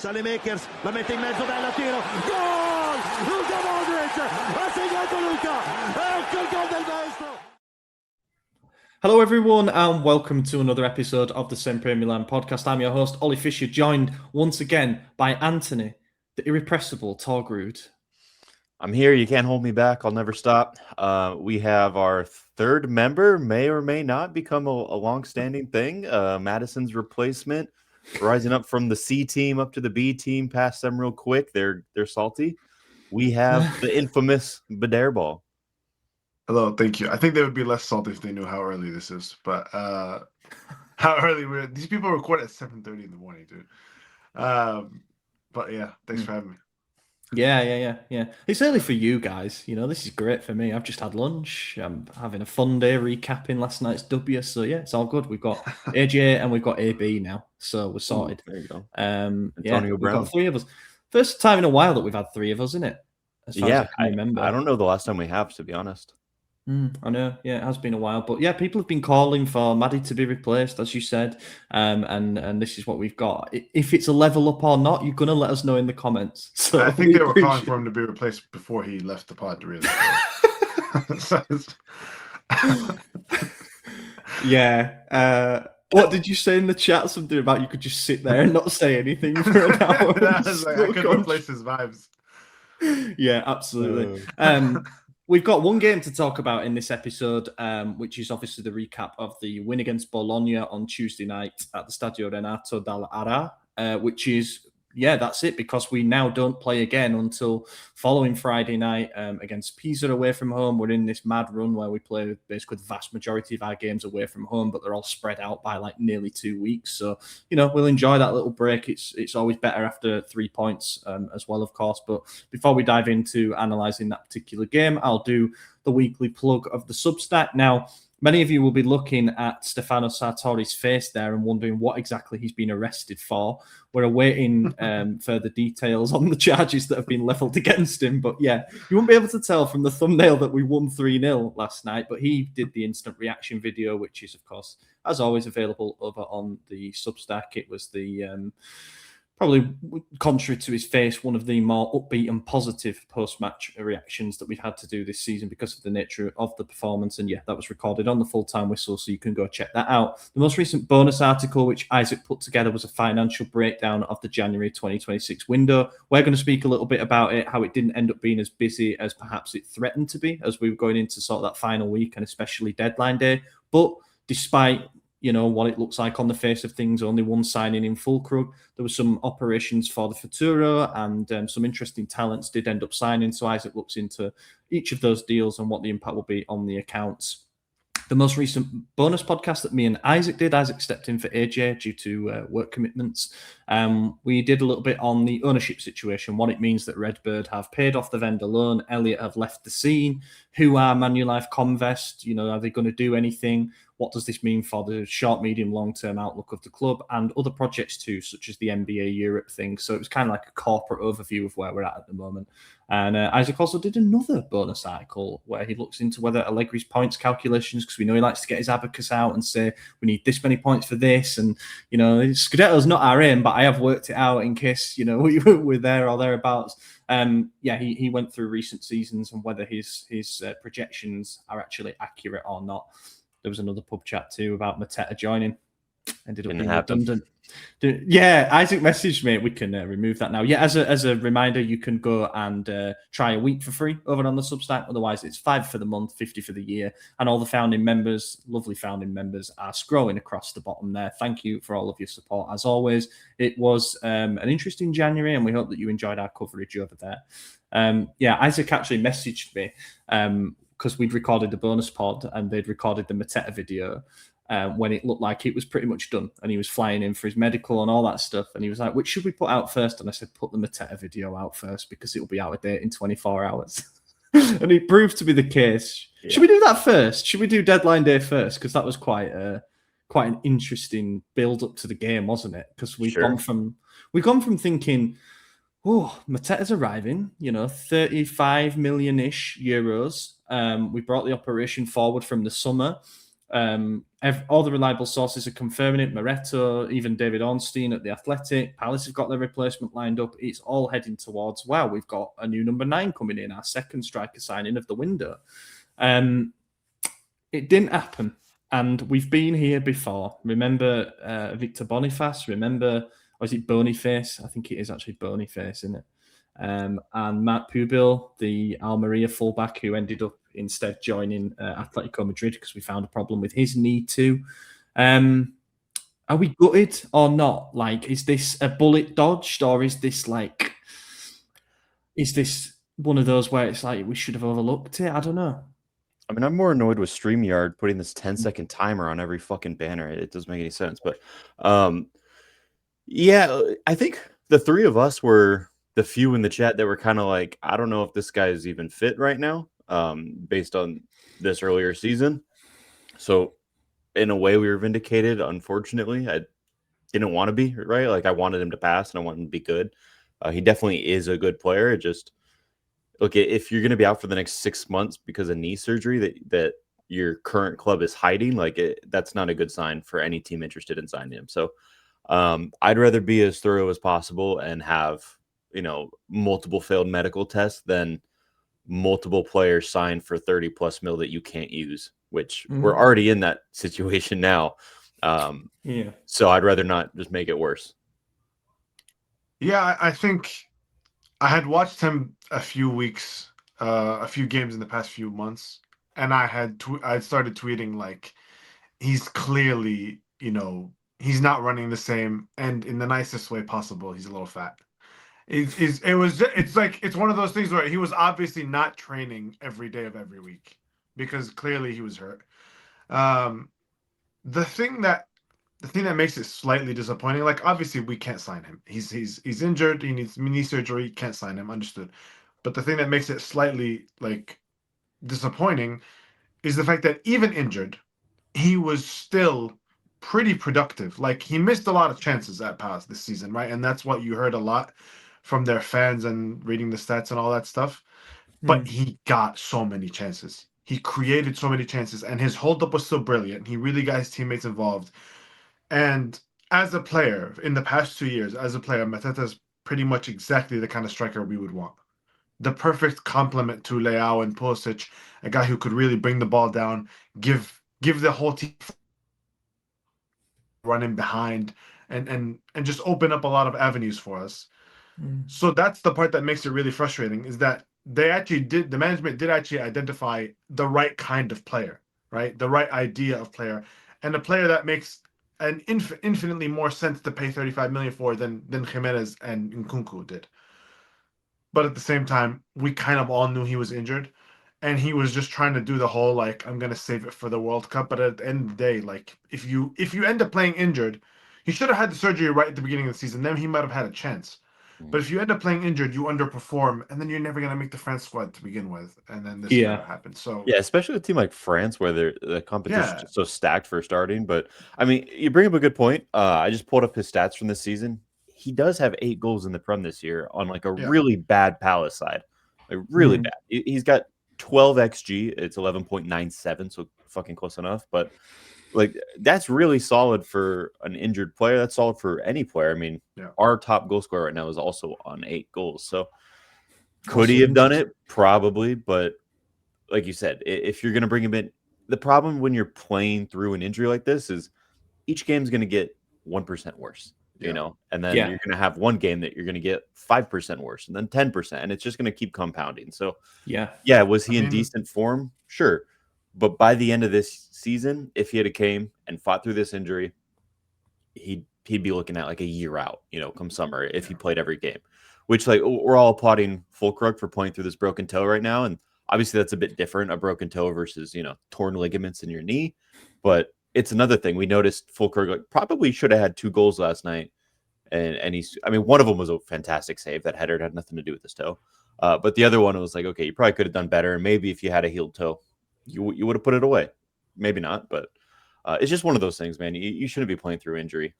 Makers la mette in mezzo, bella tiro, gol! Luka Modric ha segnato Luka, ecco il gol del maestro. Hello everyone and welcome to another episode of the SempreMilan podcast. I'm your host Ollie Fisher, joined once again by Anthony, the irrepressible Torgrud. I'm here. You can't hold me back. I'll never stop. We have our third member, may or may not become a long-standing thing. Madison's replacement, rising up from the C team up to the B team. Past them real quick. They're salty. We have the infamous Badairball. Hello, thank you. I think they would be less salty if they knew how early this is, but how early these people record at 7:30 in the morning, dude. But yeah, thanks for having me. Yeah. It's early for you guys. You know, this is great for me. I've just had lunch. I'm having a fun day recapping last night's W. So yeah, it's all good. We've got AJ and we've got AB now, so we're sorted. There you go. Antonio Brown. We've got three of us. First time in a while that we've had three of us, isn't it? As far as I can remember. I don't know the last time we have, to be honest. I know, yeah, it has been a while, but yeah, people have been calling for Maddie to be replaced, as you said, and this is what we've got. If it's a level up or not, you're gonna let us know in the comments. So I think they were calling for him to be replaced before he left the pod. Really. Yeah. What did you say in the chat? Something about you could just sit there and not say anything for an hour. I could replace his vibes. Yeah, absolutely. We've got one game to talk about in this episode, which is obviously the recap of the win against Bologna on Tuesday night at the Stadio Renato Dall'Ara, which is, that's it, because we now don't play again until following Friday night against Pisa away from home. We're in this mad run where we play basically the vast majority of our games away from home, but they're all spread out by like nearly 2 weeks. So, we'll enjoy that little break. It's always better after 3 points as well, of course. But before we dive into analysing that particular game, I'll do the weekly plug of the Substack. Now, many of you will be looking at Stefano Sartori's face there and wondering what exactly he's been arrested for. We're awaiting further details on the charges that have been levelled against him. But yeah, you won't be able to tell from the thumbnail that we won 3-0 last night, but he did the instant reaction video, which is, of course, as always, available over on the Substack. It was the... probably contrary to his face, one of the more upbeat and positive post-match reactions that we've had to do this season because of the nature of the performance. And yeah, that was recorded on the full-time whistle, so you can go check that out. The most recent bonus article, which Isaac put together, was a financial breakdown of the January 2026 window. We're going to speak a little bit about it, how it didn't end up being as busy as perhaps it threatened to be as we were going into sort of that final week and especially deadline day. But despite what it looks like on the face of things, only one signing in Fulcrum. There were some operations for the Futuro and some interesting talents did end up signing. So Isaac looks into each of those deals and what the impact will be on the accounts. The most recent bonus podcast that me and Isaac did, Isaac stepped in for AJ due to work commitments. We did a little bit on the ownership situation, what it means that Redbird have paid off the vendor loan, Elliot have left the scene, who are Manulife Comvest, are they going to do anything? What does this mean for the short, medium, long-term outlook of the club and other projects too, such as the NBA Europe thing? So it was kind of like a corporate overview of where we're at the moment. And Isaac also did another bonus article where he looks into whether Allegri's points calculations, because we know he likes to get his abacus out and say, we need this many points for this. And, Scudetto's not our aim, but I have worked it out in case, we're there or thereabouts. He went through recent seasons and whether his projections are actually accurate or not. There was another pub chat too about Mateta joining. Ended up being redundant. Yeah, Isaac messaged me. We can remove that now. Yeah, as a reminder, you can go and try a week for free over on the Substack. Otherwise, it's $5 for the month, $50 for the year. And all the founding members, lovely founding members, are scrolling across the bottom there. Thank you for all of your support. As always, it was an interesting January, and we hope that you enjoyed our coverage over there. Isaac actually messaged me because we'd recorded the bonus pod and they'd recorded the Mateta video when it looked like it was pretty much done and he was flying in for his medical and all that stuff. And he was like, which should we put out first? And I said, put the Mateta video out first because it'll be out of date in 24 hours. And it proved to be the case. Yeah. Should we do that first? Should we do deadline day first? Because that was quite an interesting build up to the game, wasn't it? Because we've gone from thinking, Mateta's arriving, 35 million-ish euros. We brought the operation forward from the summer. All the reliable sources are confirming it. Mateta, even David Ornstein at The Athletic. Palace have got their replacement lined up. It's all heading towards, wow, we've got a new number 9 coming in, our second striker signing of the window. It didn't happen. And we've been here before. Remember Victor Boniface? Remember, or is it Boniface? I think it is actually Boniface, isn't it? And Matt Pubil, the Almeria fullback, who ended up instead joining Atletico Madrid because we found a problem with his knee too. Are we gutted or not? Like, is this a bullet dodged, or is this one of those where it's like we should have overlooked it? I don't know. I mean, I'm more annoyed with StreamYard putting this 10-second timer on every fucking banner. It doesn't make any sense. But yeah, I think the three of us were the few in the chat that were kind of like, I don't know if this guy is even fit right now, based on this earlier season. So in a way, we were vindicated. Unfortunately, I didn't want to be, right? Like, I wanted him to pass and I wanted him to be good. He definitely is a good player. It just, look, if you're going to be out for the next 6 months because of knee surgery that your current club is hiding, that's not a good sign for any team interested in signing him. So I'd rather be as thorough as possible and have, multiple failed medical tests than multiple players signed for 30+ mil that you can't use, which we're already in that situation now. So I'd rather not just make it worse. Yeah, I think I had watched him a few games in the past few months, and I started tweeting like, he's clearly, he's not running the same, and in the nicest way possible, he's a little fat. It's one of those things where he was obviously not training every day of every week because clearly he was hurt. The thing that makes it slightly disappointing, like, obviously we can't sign him. He's injured. He needs knee surgery. Can't sign him. Understood. But the thing that makes it slightly disappointing is the fact that even injured, he was still pretty productive. Like, he missed a lot of chances at Palace this season, right? And that's what you heard a lot from their fans and reading the stats and all that stuff. But he got so many chances. He created so many chances, and his hold-up was so brilliant. He really got his teammates involved. And as a player, in the past 2 years, Mateta is pretty much exactly the kind of striker we would want. The perfect complement to Leao and Pulisic, a guy who could really bring the ball down, give the whole team running behind, and just open up a lot of avenues for us. So that's the part that makes it really frustrating, is that the management did actually identify the right kind of player, right? The right idea of player, and a player that makes an infinitely more sense to pay 35 million for than Jimenez and Nkunku did. But at the same time, we kind of all knew he was injured, and he was just trying to do the whole I'm gonna save it for the World Cup. But at the end of the day, if you end up playing injured, he should have had the surgery right at the beginning of the season. Then he might have had a chance. But if you end up playing injured, you underperform, and then you're never gonna make the France squad to begin with, and then this never happens. So yeah, especially with a team like France, where the competition is just so stacked for starting. But I mean, you bring up a good point. I just pulled up his stats from this season. He does have 8 goals in the Prem this year on a really bad Palace side, really bad. He's got 12 xG. It's 11.97, so fucking close enough. But that's really solid for an injured player. That's solid for any player. I mean, our top goal scorer right now is also on 8 goals. So could he have done it? Probably. But like you said, if you're going to bring him in, the problem when you're playing through an injury like this is each game's going to get 1% worse, and then you're going to have one game that you're going to get 5% worse, and then 10%, and it's just going to keep compounding. So was he in decent form? Sure. But by the end of this season, if he had came and fought through this injury, he'd be looking at a year out, come summer, if he played every game, which we're all applauding Fulkrug for playing through this broken toe right now. And obviously that's a bit different, a broken toe versus, torn ligaments in your knee. But it's another thing. We noticed Fulkrug probably should have had 2 goals last night. And one of them was a fantastic save. That header had nothing to do with his toe. But the other one was okay, you probably could have done better. And maybe if you had a healed toe, you would have put it away. Maybe not, but it's just one of those things, man. You shouldn't be playing through injury.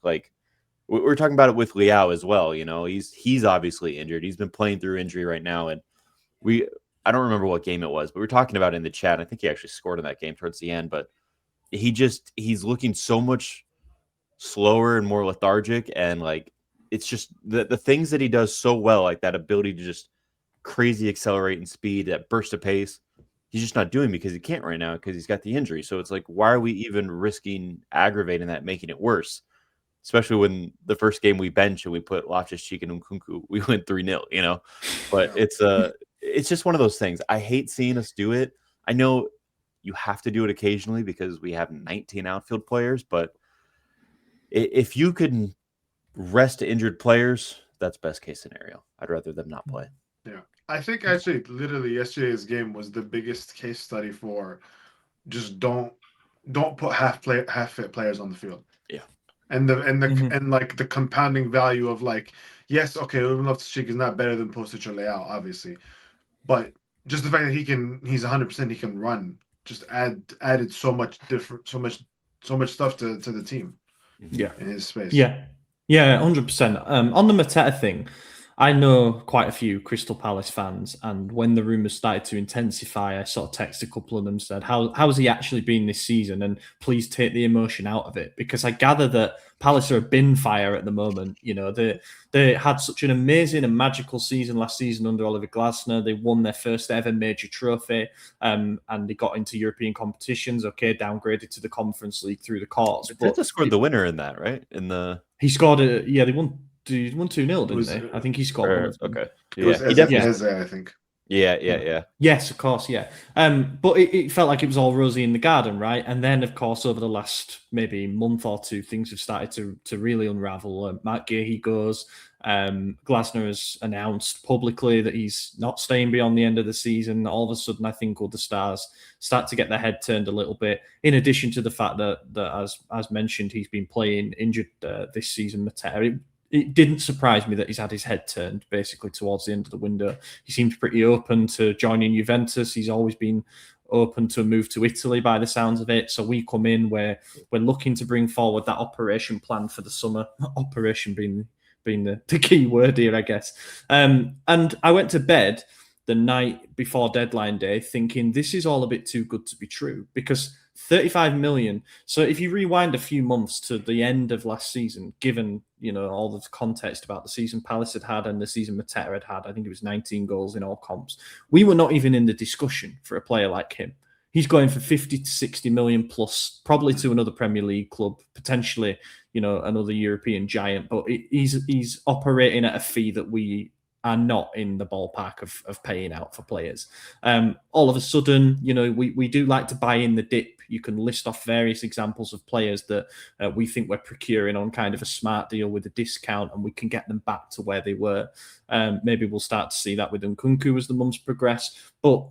We're talking about it with Leao as well. He's obviously injured. He's been playing through injury right now, and I don't remember what game it was, but we were talking about it in the chat. I think he actually scored in that game towards the end. But he's looking so much slower and more lethargic, and like it's just the things that he does so well, like that ability to just crazy accelerate in speed, that burst of pace. He's just not doing because he can't right now because he's got the injury. So it's like, why are we even risking aggravating that, making it worse? Especially when the first game we bench and we put Loftus-Cheek and Nkunku, we went 3-0, you know. But it's just one of those things. I hate seeing us do it. I know you have to do it occasionally because we have 19 outfield players, but if you could rest injured players, that's best case scenario. I'd rather them not play. Yeah. I think actually literally yesterday's game was the biggest case study for just don't put half fit players on the field. Yeah. And like the compounding value of like, yes, okay, Loftus-Cheek is not better than Pulisic or Leao, obviously. But just the fact that he's 100%, he can run, just added so much stuff to the team. Yeah. In his space. Yeah. 100%. On the Mateta thing, I know quite a few Crystal Palace fans, and when the rumours started to intensify, I sort of texted a couple of them, said, how's he actually been this season? And please take the emotion out of it, because I gather that Palace are a bin fire at the moment. You know, they had such an amazing and magical season last season under Oliver Glasner. They won their first ever major trophy, and they got into European competitions. Okay, downgraded to the Conference League through the courts. But they scored the winner in that, right? He scored they won 2-0, didn't they? I think he scored one. Okay. It was I think. Yeah. Yes, of course, yeah. But it felt like it was all rosy in the garden, right? And then, of course, over the last maybe month or two, things have started to really unravel. Matt Gahey goes. Glasner has announced publicly that he's not staying beyond the end of the season. All of a sudden, I think all the stars start to get their head turned a little bit. In addition to the fact that as mentioned, he's been playing injured this season. Mateta. It didn't surprise me that he's had his head turned basically towards the end of the window. He seems pretty open to joining Juventus. He's always been open to a move to Italy by the sounds of it. So we come in where we're looking to bring forward that operation plan for the summer. Operation being the key word here, I guess. And I went to bed the night before deadline day thinking this is all a bit too good to be true, because 35 million. So if you rewind a few months to the end of last season, given, you know, all the context about the season Palace had and the season Mateta had, I think it was 19 goals in all comps. We were not even in the discussion for a player like him. He's going for 50 to 60 million plus, probably to another Premier League club, potentially, you know, another European giant. But he's operating at a fee that we are not in the ballpark of paying out for players. All of a sudden, you know, we do like to buy in the dip. You can list off various examples of players that we think we're procuring on kind of a smart deal with a discount, and we can get them back to where they were. Maybe we'll start to see that with Nkunku as the months progress. But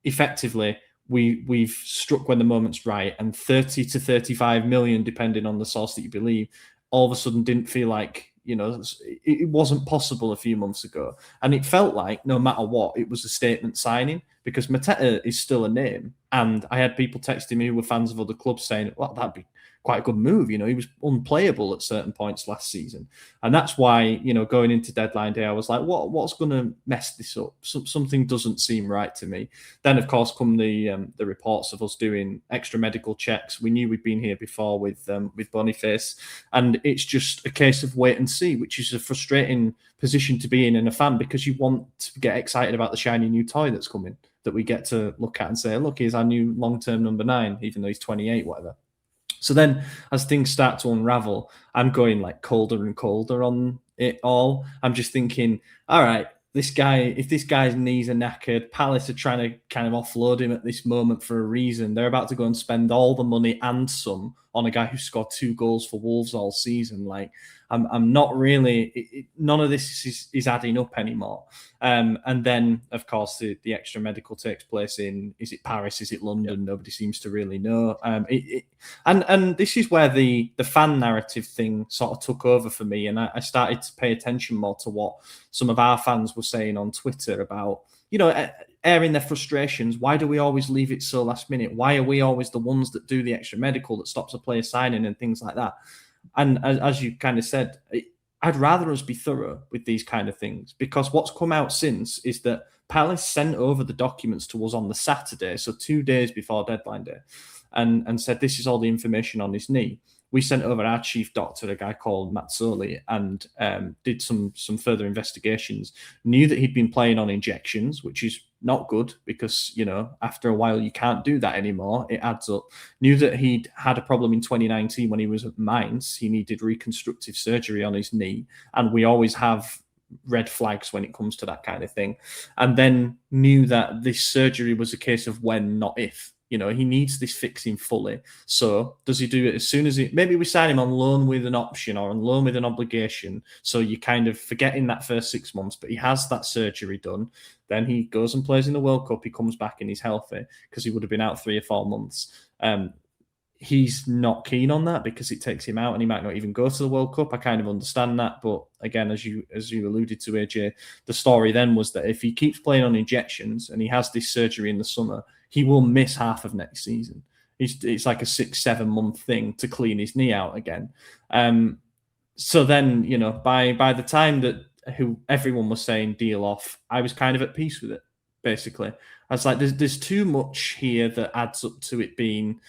effectively, we've struck when the moment's right, and 30 to 35 million, depending on the source that you believe, all of a sudden didn't feel like, you know, it wasn't possible a few months ago. And it felt like no matter what, it was a statement signing, because Mateta is still a name. And I had people texting me who were fans of other clubs saying, well, that'd be quite a good move. You know, he was unplayable at certain points last season. And that's why, you know, going into deadline day, I was like, what's going to mess this up? Something doesn't seem right to me. Then, of course, come the reports of us doing extra medical checks. We knew we'd been here before with Boniface. And it's just a case of wait and see, which is a frustrating position to be in a fan, because you want to get excited about the shiny new toy that's coming, that we get to look at and say, look, here's our new long-term number 9, even though he's 28, whatever. So then as things start to unravel, I'm going like colder and colder on it all. I'm just thinking, all right, if this guy's knees are knackered, Palace are trying to kind of offload him at this moment for a reason. They're about to go and spend all the money and some on a guy who scored 2 goals for Wolves all season. Like, I'm not really, none of this is adding up anymore. And then, of course, the extra medical takes place in, is it Paris? Is it London? Yep. Nobody seems to really know. And this is where the fan narrative thing sort of took over for me. And I started to pay attention more to what some of our fans were saying on Twitter about, you know, airing their frustrations. Why do we always leave it so last minute? Why are we always the ones that do the extra medical that stops a player signing and things like that? And as you kind of said, I'd rather us be thorough with these kind of things, because what's come out since is that Palace sent over the documents to us on the Saturday, so 2 days before deadline day. and said, this is all the information on his knee. We sent over our chief doctor, a guy called Mazzoli, and did some further investigations. Knew that he'd been playing on injections, which is not good because, you know, after a while you can't do that anymore. It adds up. Knew that he'd had a problem in 2019 when he was at Mainz. He needed reconstructive surgery on his knee. And we always have red flags when it comes to that kind of thing. And then knew that this surgery was a case of when, not if. You know, he needs this fixing fully. So does he do it as soon as maybe we sign him on loan with an option or on loan with an obligation. So you kind of forget in that first 6 months, but he has that surgery done. Then he goes and plays in the World Cup. He comes back and he's healthy because he would have been out 3 or 4 months. He's not keen on that because it takes him out and he might not even go to the World Cup. I kind of understand that. But again, as you alluded to, AJ, the story then was that if he keeps playing on injections and he has this surgery in the summer, he will miss half of next season. It's like a 6-7 month thing to clean his knee out again. So then, you know, by the time that everyone was saying deal off, I was kind of at peace with it, basically. I was like, there's too much here that adds up to it being...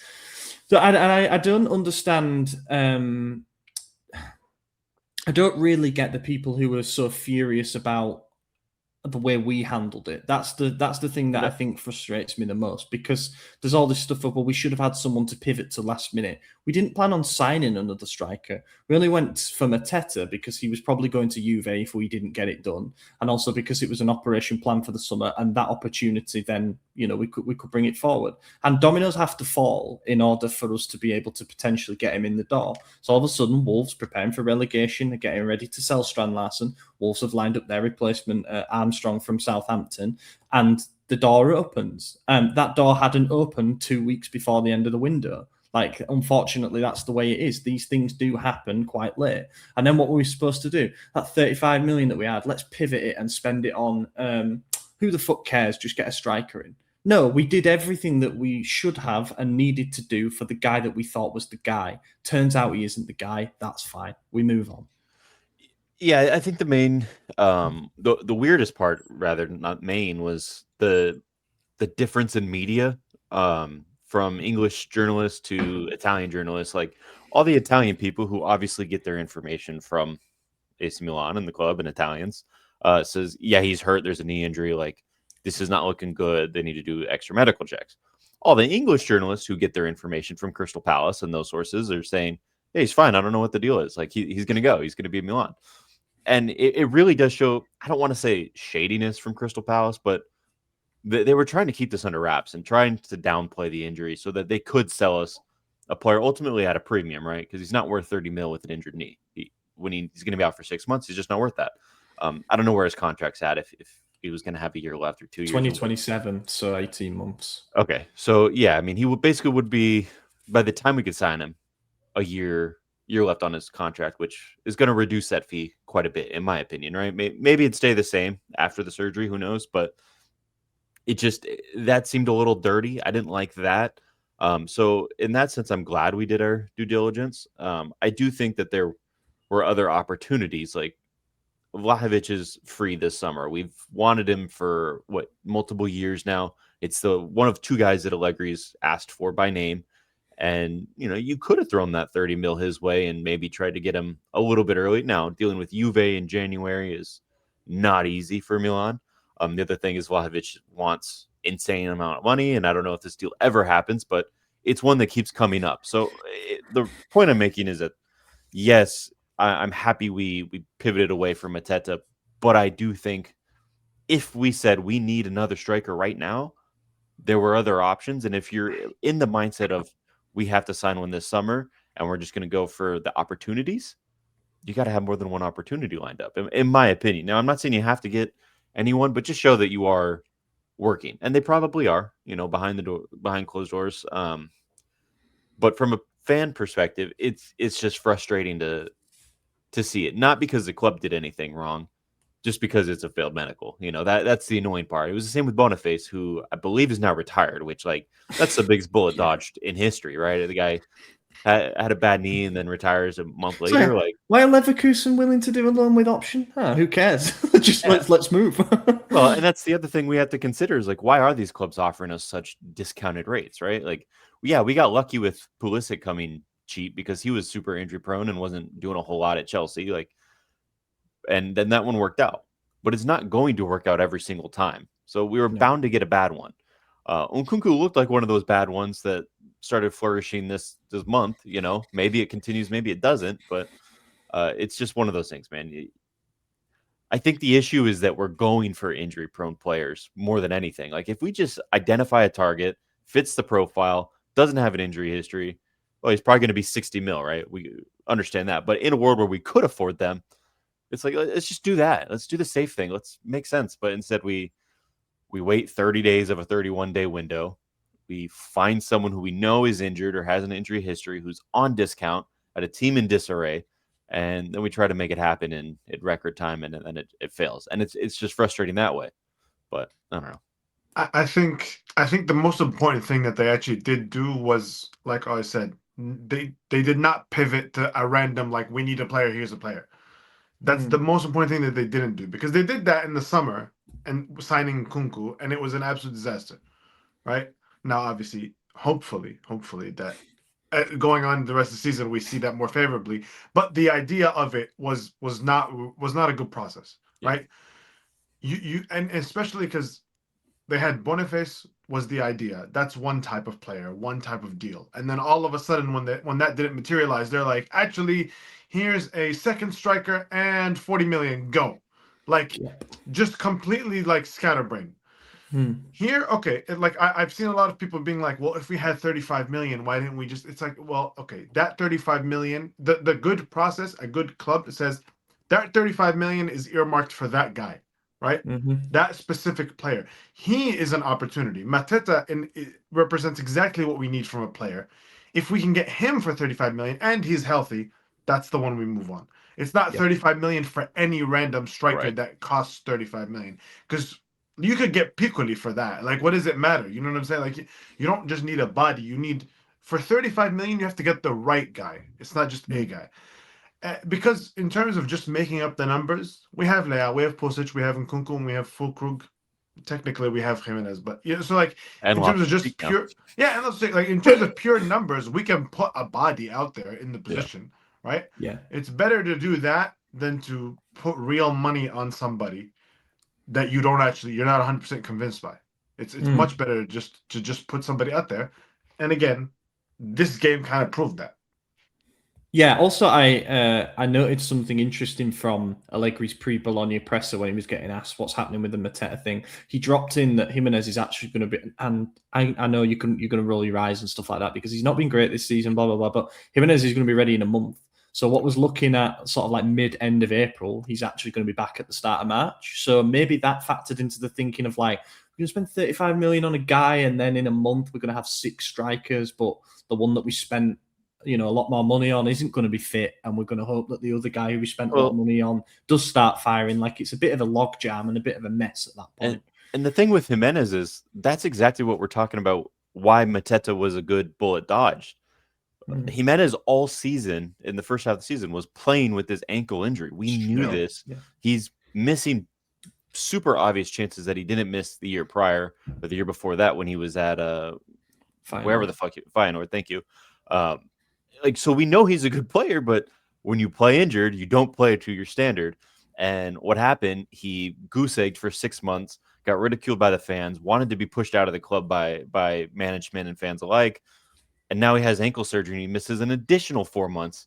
So I don't understand... I don't really get the people who are so furious about the way we handled it. That's the thing that I think frustrates me the most, because there's all this stuff of, well, we should have had someone to pivot to last minute. We didn't plan on signing another striker. We only went for Mateta because he was probably going to Juve if we didn't get it done, and also because it was an operation plan for the summer, and that opportunity then, you know, we could bring it forward. And dominoes have to fall in order for us to be able to potentially get him in the door. So all of a sudden, Wolves preparing for relegation and getting ready to sell Strand Larsen. Wolves have lined up their replacement, Armstrong from Southampton, and the door opens. That door hadn't opened 2 weeks before the end of the window. Like, unfortunately, that's the way it is. These things do happen quite late. And then what were we supposed to do? That 35 million that we had, let's pivot it and spend it on, who the fuck cares? Just get a striker in. No, we did everything that we should have and needed to do for the guy that we thought was the guy. Turns out he isn't the guy. That's fine. We move on. Yeah, I think the main, the weirdest part, rather not main, was the difference in media, from English journalists to Italian journalists. Like, all the Italian people who obviously get their information from AC Milan and the club and Italians, says, yeah, he's hurt. There's a knee injury. Like, this is not looking good. They need to do extra medical checks. All the English journalists who get their information from Crystal Palace and those sources are saying, hey, he's fine. I don't know what the deal is. Like, he's going to go. He's going to be in Milan. And it really does show, I don't want to say shadiness from Crystal Palace, but they were trying to keep this under wraps and trying to downplay the injury so that they could sell us a player ultimately at a premium, right? Because he's not worth 30 mil with an injured knee. When he's going to be out for 6 months, he's just not worth that. I don't know where his contract's at, if he was going to have a year left or 2 years. 2027, so 18 months. Okay. So, yeah, I mean, he would be, by the time we could sign him, a year left on his contract, which is going to reduce that fee quite a bit, in my opinion, right? Maybe it'd stay the same after the surgery, who knows? But that seemed a little dirty. I didn't like that. So in that sense, I'm glad we did our due diligence. I do think that there were other opportunities. Like, Vlahovic is free this summer. We've wanted him for multiple years now. It's the one of two guys that Allegri's asked for by name. And, you know, you could have thrown that 30 mil his way and maybe tried to get him a little bit early. Now, dealing with Juve in January is not easy for Milan. The other thing is Vlahovic wants insane amount of money, and I don't know if this deal ever happens, but it's one that keeps coming up. So the point I'm making is that, yes, I'm happy we pivoted away from Mateta, but I do think if we said we need another striker right now, there were other options. And if you're in the mindset of we have to sign one this summer and we're just going to go for the opportunities, you got to have more than one opportunity lined up, in my opinion. Now, I'm not saying you have to get anyone, but just show that you are working, and they probably are, you know, behind closed doors. But from a fan perspective, it's just frustrating to see it, not because the club did anything wrong, just because it's a failed medical. You know, that's the annoying part. It was the same with Boniface, who I believe is now retired, which, like, that's the biggest bullet dodged in history, right? The guy had a bad knee and then retires a month later. Like, why are Leverkusen willing to do a loan with option? Who cares? Let's move. Well, and that's the other thing we have to consider is, like, why are these clubs offering us such discounted rates, right? Like, yeah, we got lucky with Pulisic coming cheap because he was super injury prone and wasn't doing a whole lot at Chelsea. Like, and then that one worked out, but it's not going to work out every single time. So we were bound to get a bad one. Nkunku looked like one of those bad ones that started flourishing this month. You know, maybe it continues, maybe it doesn't, but it's just one of those things, man. I think the issue is that we're going for injury prone players more than anything. Like if we just identify a target, fits the profile, doesn't have an injury history, well, he's probably going to be 60 mil, right? We understand that. But in a world where we could afford them, it's like, let's just do that. Let's do the safe thing. Let's make sense. But instead we wait 30 days of a 31-day window. We find someone who we know is injured or has an injury history, who's on discount at a team in disarray. And then we try to make it happen in record time, and then it fails. And it's just frustrating that way. But I don't know. I think the most important thing that they actually did do was, like I said, they did not pivot to a random, like, we need a player, here's a player. That's the most important thing that they didn't do, because they did that in the summer and signing Nkunku, and it was an absolute disaster, right? Now, obviously, hopefully that going on the rest of the season, we see that more favorably. But the idea of it was not a good process, right? You and especially because they had Boniface was the idea. That's one type of player, one type of deal. And then all of a sudden, when that didn't materialize, they're like, actually, here's a second striker and 40 million, go. Like, just completely like scatterbrain. Here, okay, I've seen a lot of people being like, well, if we had 35 million, why didn't we just, it's like, well, okay, that 35 million, the good process, a good club that says that 35 million is earmarked for that guy, right? That specific player. He is an opportunity. Mateta represents exactly what we need from a player. If we can get him for 35 million and he's healthy, that's the one we move on. It's not 35 million for any random striker that costs 35 million, because you could get Piccoli for that. Like, what does it matter? You know what I'm saying? Like, you don't just need a body. You need, for 35 million, you have to get the right guy. It's not just a guy. Because in terms of just making up the numbers, we have Leao, we have Pulisic, we have Nkunku, and we have Fulkrug. Technically, we have Jimenez, but yeah. So, like, in terms of just pure, and let's say, like, in terms of pure numbers, we can put a body out there in the position, right? Yeah. It's better to do that than to put real money on somebody that you're not 100% convinced by. It's much better to just put somebody out there. And again, this game kind of proved that. Yeah, also I noted something interesting from Allegri's pre-Bologna presser when he was getting asked what's happening with the Mateta thing. He dropped in that Jimenez is actually going to be, and I know you're going to roll your eyes and stuff like that because he's not been great this season, blah, blah, blah, but Jimenez is going to be ready in a month. So what was looking at sort of like mid-end of April, he's actually going to be back at the start of March. So maybe that factored into the thinking of like, we're going to spend 35 million on a guy and then in a month we're going to have 6 strikers, but the one that we spent a lot more money on isn't going to be fit, and we're going to hope that the other guy who we spent a lot of money on does start firing. Like, it's a bit of a logjam and a bit of a mess at that point. And the thing with Jimenez is that's exactly what we're talking about, why Mateta was a good bullet dodge. Jimenez all season, in the first half of the season, was playing with this ankle injury. We knew this. Yeah. He's missing super obvious chances that he didn't miss the year prior or the year before that when he was at wherever the fuck Feyenoord. Thank you. So we know he's a good player, but when you play injured, you don't play to your standard. And what happened? He goose-egged for 6 months, got ridiculed by the fans, wanted to be pushed out of the club by management and fans alike. And now he has ankle surgery and he misses an additional 4 months.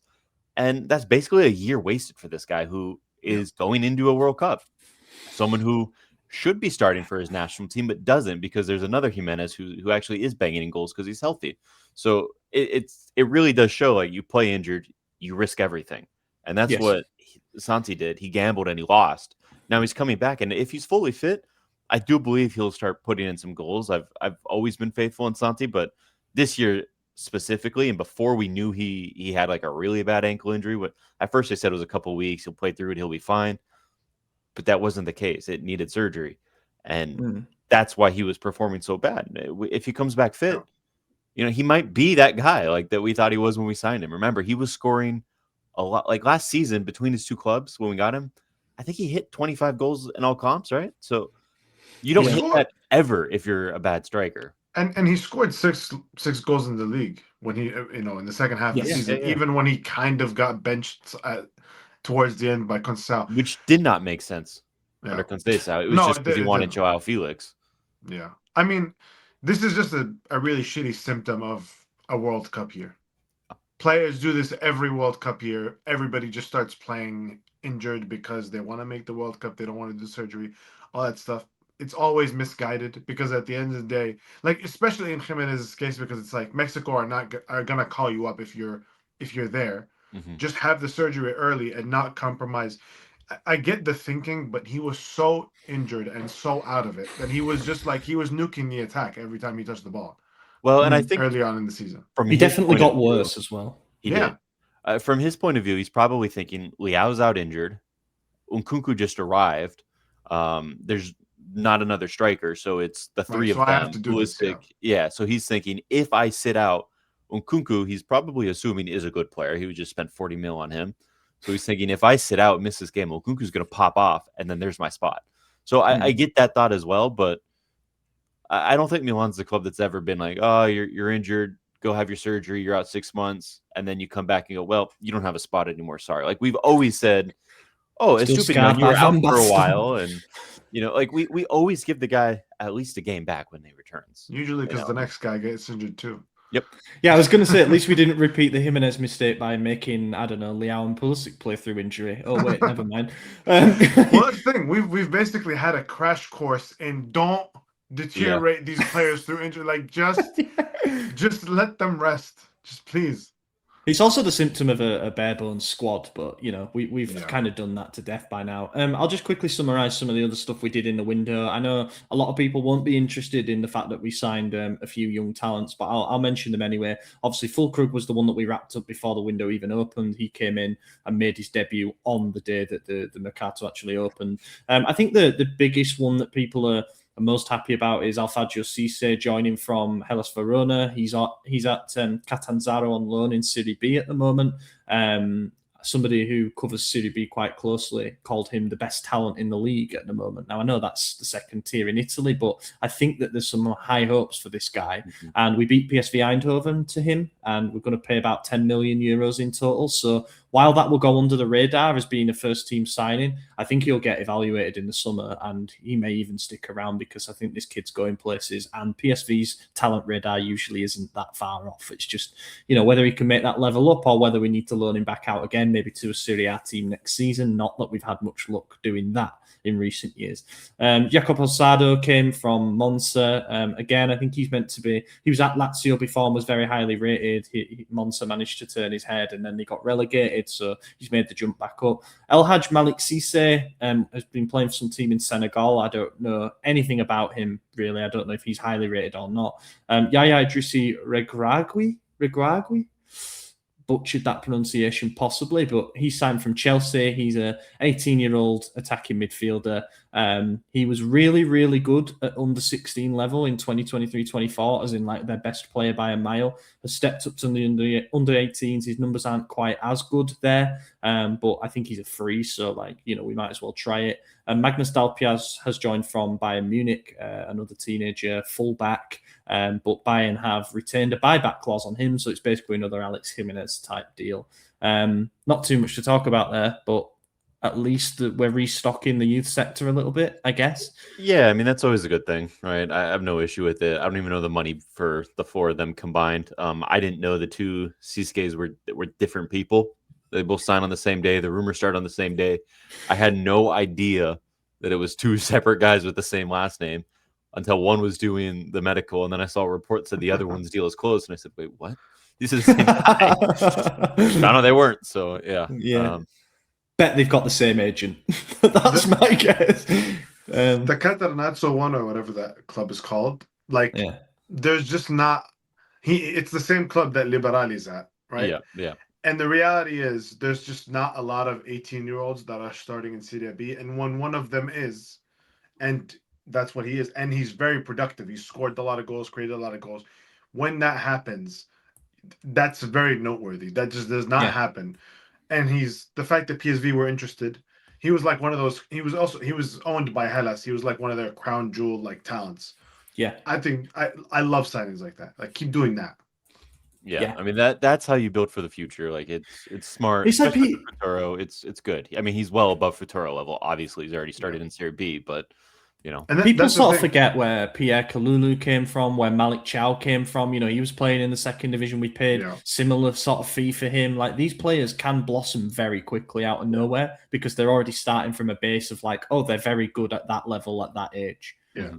And that's basically a year wasted for this guy who is going into a World Cup. Someone who should be starting for his national team, but doesn't, because there's another Jimenez who actually is banging in goals because he's healthy. So it really does show, like, you play injured, you risk everything. And that's what Santi did. He gambled and he lost. Now he's coming back. And if he's fully fit, I do believe he'll start putting in some goals. I've always been faithful in Santi, but this year specifically, and before we knew he had like a really bad ankle injury, at first they said it was a couple weeks, he'll play through it, he'll be fine. But that wasn't the case. It needed surgery. And that's why he was performing so bad. If he comes back fit, he might be that guy like that we thought he was when we signed him. Remember, he was scoring a lot. Like last season between his 2 clubs when we got him, I think he hit 25 goals in all comps, right? So you don't hit that ever if you're a bad striker. And he scored six goals in the league when he in the second half of the Yes. season, Yeah, yeah. even when he kind of got benched towards the end by Conceição. Which did not make sense Yeah. under Conceição. It was No, just because he wanted didn't. Joao Felix. Yeah. I mean, this is just a really shitty symptom of a World Cup year. Players do this every World Cup year. Everybody just starts playing injured because they want to make the World Cup. They don't want to do surgery, all that stuff. It's always misguided because at the end of the day, like especially in Jimenez's case, because it's like Mexico are gonna call you up if you're there. Mm-hmm. Just have the surgery early and not compromise. I get the thinking, but he was so injured and so out of it that he was just like he was nuking the attack every time he touched the ball. Well, and I think early on in the season, from He his definitely point of got view, worse as well. He Yeah. did. From his point of view, he's probably thinking Leao's out injured. Nkunku just arrived. There's not another striker, so it's the three so of I them. have to do this, Yeah. So he's thinking if I sit out Nkunku, he's probably assuming is a good player. He would just spend 40 mil on him. So he's thinking if I sit out, miss this game, Nkunku's going to pop off, and then there's my spot. So I get that thought as well, but I don't think Milan's the club that's ever been like, oh, you're injured, go have your surgery, you're out 6 months, and then you come back and go, well, you don't have a spot anymore. Sorry. Like we've always said, oh, it's Still stupid. scarred You were by out Van for a Basten. while, and like we always give the guy at least a game back when he returns. usually because the next guy gets injured too. Yep. Yeah, I was going to say, at least we didn't repeat the Jimenez mistake by making, I don't know, Leao and Pulisic play through injury. Oh, wait, never mind. Well, that's the thing. We've basically had a crash course in don't deteriorate these players through injury. Like, just let them rest. Just please. It's also the symptom of a bare bones squad, but we've kind of done that to death by now. I'll just quickly summarize some of the other stuff we did in the window. I know a lot of people won't be interested in the fact that we signed a few young talents, but I'll mention them anyway. Obviously, Fulkrug was the one that we wrapped up before the window even opened. He came in and made his debut on the day that the Mercato actually opened. I think the biggest one that people are most happy about is Alfagio Cisse joining from Hellas Verona. He's at Catanzaro on loan in Serie B at the moment. Somebody who covers Serie B quite closely called him the best talent in the league at the moment. Now, I know that's the second tier in Italy, but I think that there's some high hopes for this guy. Mm-hmm. And we beat PSV Eindhoven to him, and we're going to pay about 10 million euros in total. So while that will go under the radar as being a first-team signing, I think he'll get evaluated in the summer, and he may even stick around because I think this kid's going places, and PSV's talent radar usually isn't that far off. It's just, whether he can make that level up or whether we need to loan him back out again, maybe to a Serie A team next season. Not that we've had much luck doing that in recent years. Jacob Osado came from Monza. Again, I think he was at Lazio before and was very highly rated. Monza managed to turn his head and then they got relegated, so he's made the jump back up. El Hadj Malik Cisse has been playing for some team in Senegal. I don't know anything about him, really. I don't know if he's highly rated or not. Yaya Idrissi Regragui? Butchered that pronunciation possibly, but he signed from Chelsea. He's a 18-year-old attacking midfielder. He was really, really good at under 16 level in 2023-24, as in like their best player by a mile. Has stepped up to the under 18s. His numbers aren't quite as good there, but I think he's a free, so we might as well try it. Magnus Dalpiaz has joined from Bayern Munich, another teenager fullback. But Bayern have retained a buyback clause on him, so it's basically another Alex Jimenez type deal. Not too much to talk about there, but at least we're restocking the youth sector a little bit, I guess. Yeah, I mean, that's always a good thing, right? I have no issue with it. I don't even know the money for the four of them combined. I didn't know the two Cisques were different people. They both signed on the same day. The rumor started on the same day. I had no idea that it was two separate guys with the same last name until one was doing the medical, and then I saw a report that said the other one's deal is closed, and I said, wait, what? These are the same guy. No, they weren't, so yeah. Bet they've got the same agent. That's my guess. The Catanzaro one, or whatever that club is called, there's just not... It's the same club that Liberali's at, right? Yeah. And the reality is there's just not a lot of 18-year-olds that are starting in Serie B, and when one of them is, and that's what he is, and he's very productive. He's scored a lot of goals, created a lot of goals. When that happens, that's very noteworthy. That just does not happen. And the fact that PSV were interested, he was like one of those. He was owned by Hellas. He was like one of their crown jewel talents. Yeah. I think I love signings like that. Like, keep doing that. Yeah. I mean that's how you build for the future. Like it's smart, It's like especially for Futuro. It's good. I mean, he's well above Futuro level. Obviously, he's already started in Serie B, but And people that's the sort of thing. forget where Pierre Kalulu came from, where Malik Chow came from. He was playing in the second division. We paid similar sort of fee for him. Like, these players can blossom very quickly out of nowhere because they're already starting from a base of like, oh, they're very good at that level at that age. Yeah.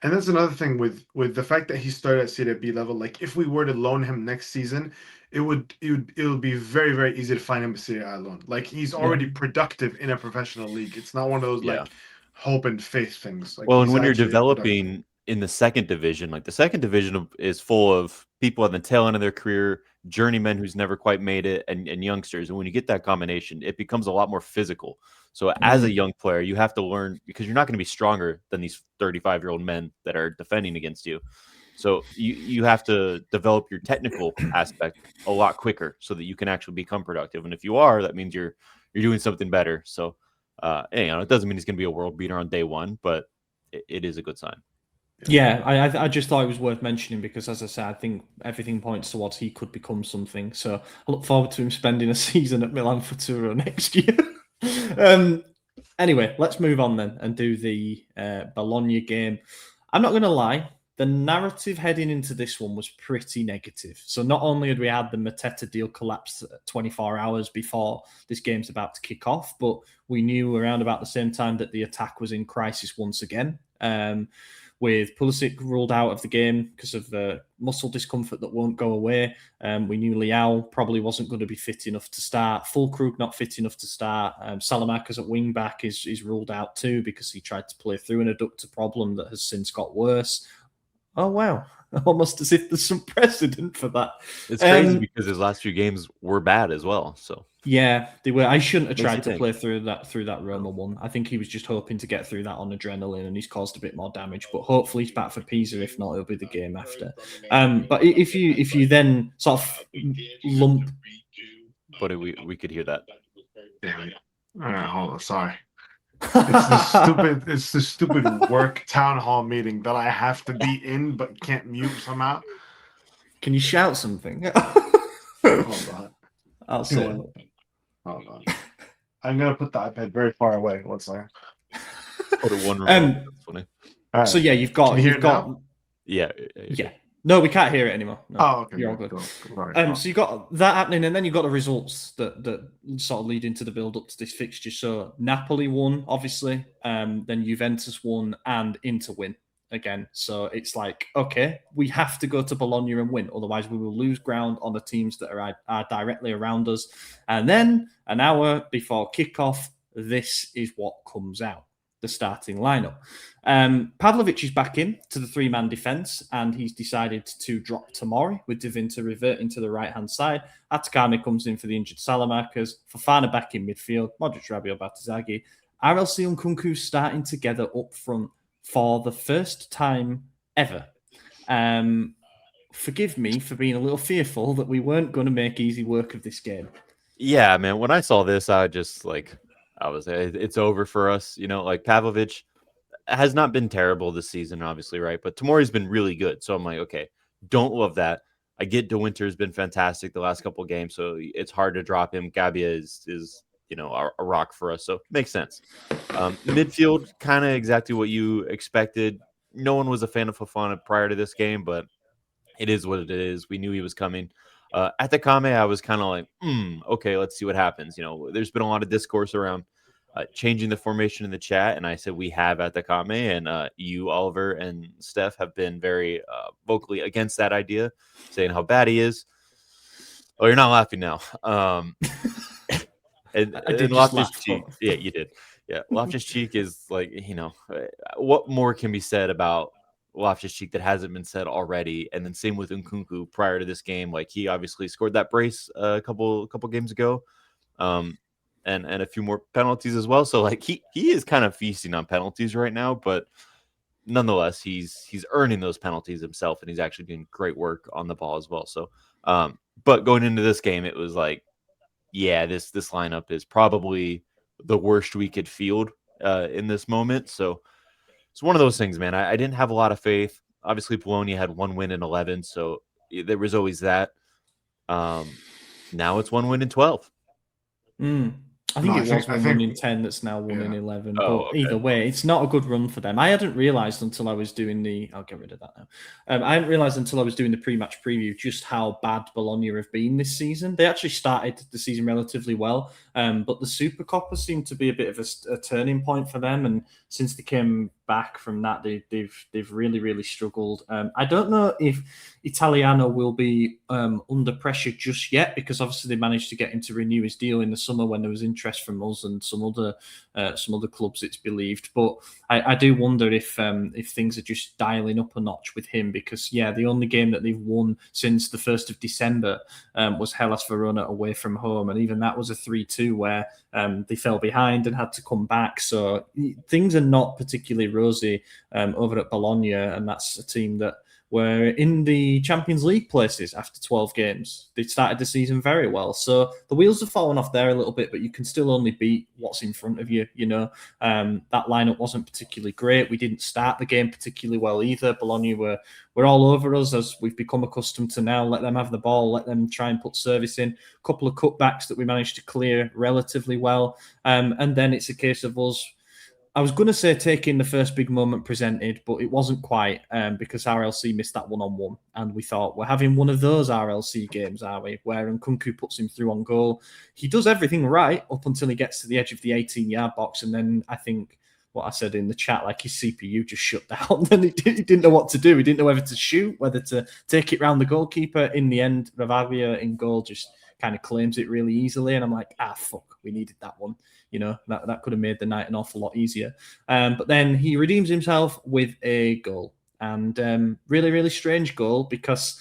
And that's another thing with the fact that he started at Serie B level. Like, if we were to loan him next season, it would be very, very easy to find him a Serie A loan. Like, he's already productive in a professional league. It's not one of those like hope and faith things. Like, well, and he's when you're actually productive. developing in the second division, like the second division is full of people at the tail end of their career, journeymen who's never quite made it, and youngsters. And when you get that combination, it becomes a lot more physical. So as a young player, you have to learn, because you're not going to be stronger than these 35-year-old men that are defending against you. So you have to develop your technical aspect a lot quicker so that you can actually become productive. And if you are, that means you're doing something better. So it doesn't mean he's going to be a world beater on day one, but it is a good sign. Yeah, I just thought it was worth mentioning because, as I said, I think everything points towards he could become something. So I look forward to him spending a season at Milan Futuro next year. Anyway, let's move on then and do the Bologna game. I'm not going to lie, the narrative heading into this one was pretty negative. So not only had we had the Mateta deal collapse 24 hours before this game's about to kick off, but we knew around about the same time that the attack was in crisis once again. With Pulisic ruled out of the game because of muscle discomfort that won't go away. We knew Leao probably wasn't going to be fit enough to start. Fulkrug not fit enough to start. Salamanca's at wing back is ruled out too because he tried to play through an adductor problem that has since got worse. Oh, wow. Almost as if there's some precedent for that. It's crazy because his last few games were bad as well. So yeah, they were. I shouldn't have tried to play through that Roma one. I think he was just hoping to get through that on adrenaline, and he's caused a bit more damage. But hopefully he's back for Pisa. If not, it'll be the game after. But if you then sort of lump, but we could hear that. Damn it! All right, hold on. Sorry. It's the stupid work town hall meeting that I have to be in but can't mute somehow. Can you shout something? Hold on. I'll say it. Hold on. I'm gonna put the iPad very far away. One second. Put it one room. That's funny. Right. So yeah, you've got yeah. No, we can't hear it anymore. No, oh, okay. You're all good. Cool. So you got that happening, and then you got the results that sort of lead into the build up to this fixture. So Napoli won, obviously. Then Juventus won, and Inter win again. So it's like, okay, we have to go to Bologna and win, otherwise we will lose ground on the teams that are directly around us. And then an hour before kickoff, this is what comes out. The starting lineup. Pavlovic is back in to the three-man defence, and he's decided to drop Tomori with Divinta reverting to the right-hand side. Atakame comes in for the injured Salamakas. Fofana back in midfield. Modric, Rabiot, Batizaghi. RLC-Nkunku starting together up front for the first time ever. Forgive me for being a little fearful that we weren't going to make easy work of this game. Yeah, man. When I saw this, it's over for us. Like Pavlovic has not been terrible this season, obviously, right? But Tomori's been really good. So I'm like, okay, don't love that. I get De Winter's been fantastic the last couple of games, so it's hard to drop him. Gabbia is a rock for us, so it makes sense. Midfield, kind of exactly what you expected. No one was a fan of Fofana prior to this game, but it is what it is. We knew he was coming. Atakame, I was kind of like, okay, let's see what happens. There's been a lot of discourse around changing the formation in the chat, and I said we have Atakame, and you, Oliver, and Steph have been very vocally against that idea, saying how bad he is. Oh, you're not laughing now. And Loftus-Cheek, yeah, you did. Yeah, Loftus-Cheek is like, what more can be said about Loftus-Cheek that hasn't been said already? And then same with Nkunku prior to this game. Like, he obviously scored that brace a couple games ago, and a few more penalties as well. So like he is kind of feasting on penalties right now, but nonetheless, he's earning those penalties himself, and he's actually doing great work on the ball as well. So, but going into this game, it was like, yeah, this lineup is probably the worst we could field in this moment. So it's one of those things, man. I didn't have a lot of faith. Obviously, Bologna had 1 win in 11, so there was always that. Now it's 1 win in 12. I think No, it was I 1 think win in 10 that's now 1 in yeah. 11. Oh, But okay. either way, it's not a good run for them. I hadn't realised until I was doing I'll get rid of that now. I hadn't realised until I was doing the pre-match preview just how bad Bologna have been this season. They actually started the season relatively well, but the Supercoppa seemed to be a bit of a turning point for them. And since they came back from that, they've really, really struggled. I don't know if Italiano will be under pressure just yet, because obviously they managed to get him to renew his deal in the summer when there was interest from us and some other clubs, it's believed. But I do wonder if things are just dialing up a notch with him, because the only game that they've won since the 1st of December was Hellas Verona away from home, and even that was a 3-2 where they fell behind and had to come back. So things are not particularly rosy over at Bologna, and that's a team that were in the Champions League places after 12 games. They started the season very well. So the wheels have fallen off there a little bit, but you can still only beat what's in front of you. That lineup wasn't particularly great. We didn't start the game particularly well either. Bologna were all over us, as we've become accustomed to now. Let them have the ball, let them try and put service in. A couple of cutbacks that we managed to clear relatively well. And then it's a case of us, I was going to say taking the first big moment presented, but it wasn't quite, because RLC missed that one-on-one. And we thought, we're having one of those RLC games, are we? Where Nkunku puts him through on goal. He does everything right up until he gets to the edge of the 18-yard box. And then I think what I said in the chat, like his CPU just shut down. Then he didn't know what to do. He didn't know whether to shoot, whether to take it round the goalkeeper. In the end, Ravaglia in goal just kind of claims it really easily. And I'm like, fuck, we needed that one. That could have made the night an awful lot easier. But then he redeems himself with a goal. And really, really strange goal, because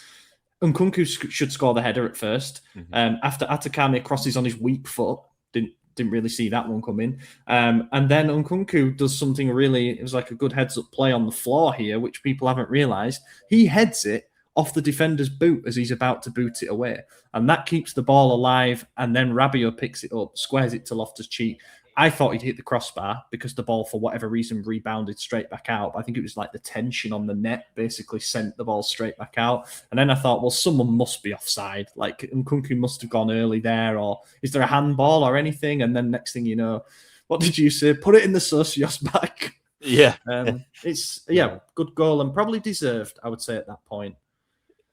Nkunku should score the header at first. After Atakame crosses on his weak foot, didn't really see that one coming. And then Nkunku does something it was like a good heads-up play on the floor here, which people haven't realised. He heads it off the defender's boot as he's about to boot it away. And that keeps the ball alive. And then Rabiot picks it up, squares it to Loftus-Cheek. I thought he'd hit the crossbar because the ball, for whatever reason, rebounded straight back out. I think it was like the tension on the net basically sent the ball straight back out. And then I thought, well, someone must be offside. Like Nkunku must have gone early there, or is there a handball or anything? And then next thing you know, what did you say? Put it in the Socios bag. Yeah. It's good goal, and probably deserved, I would say, at that point.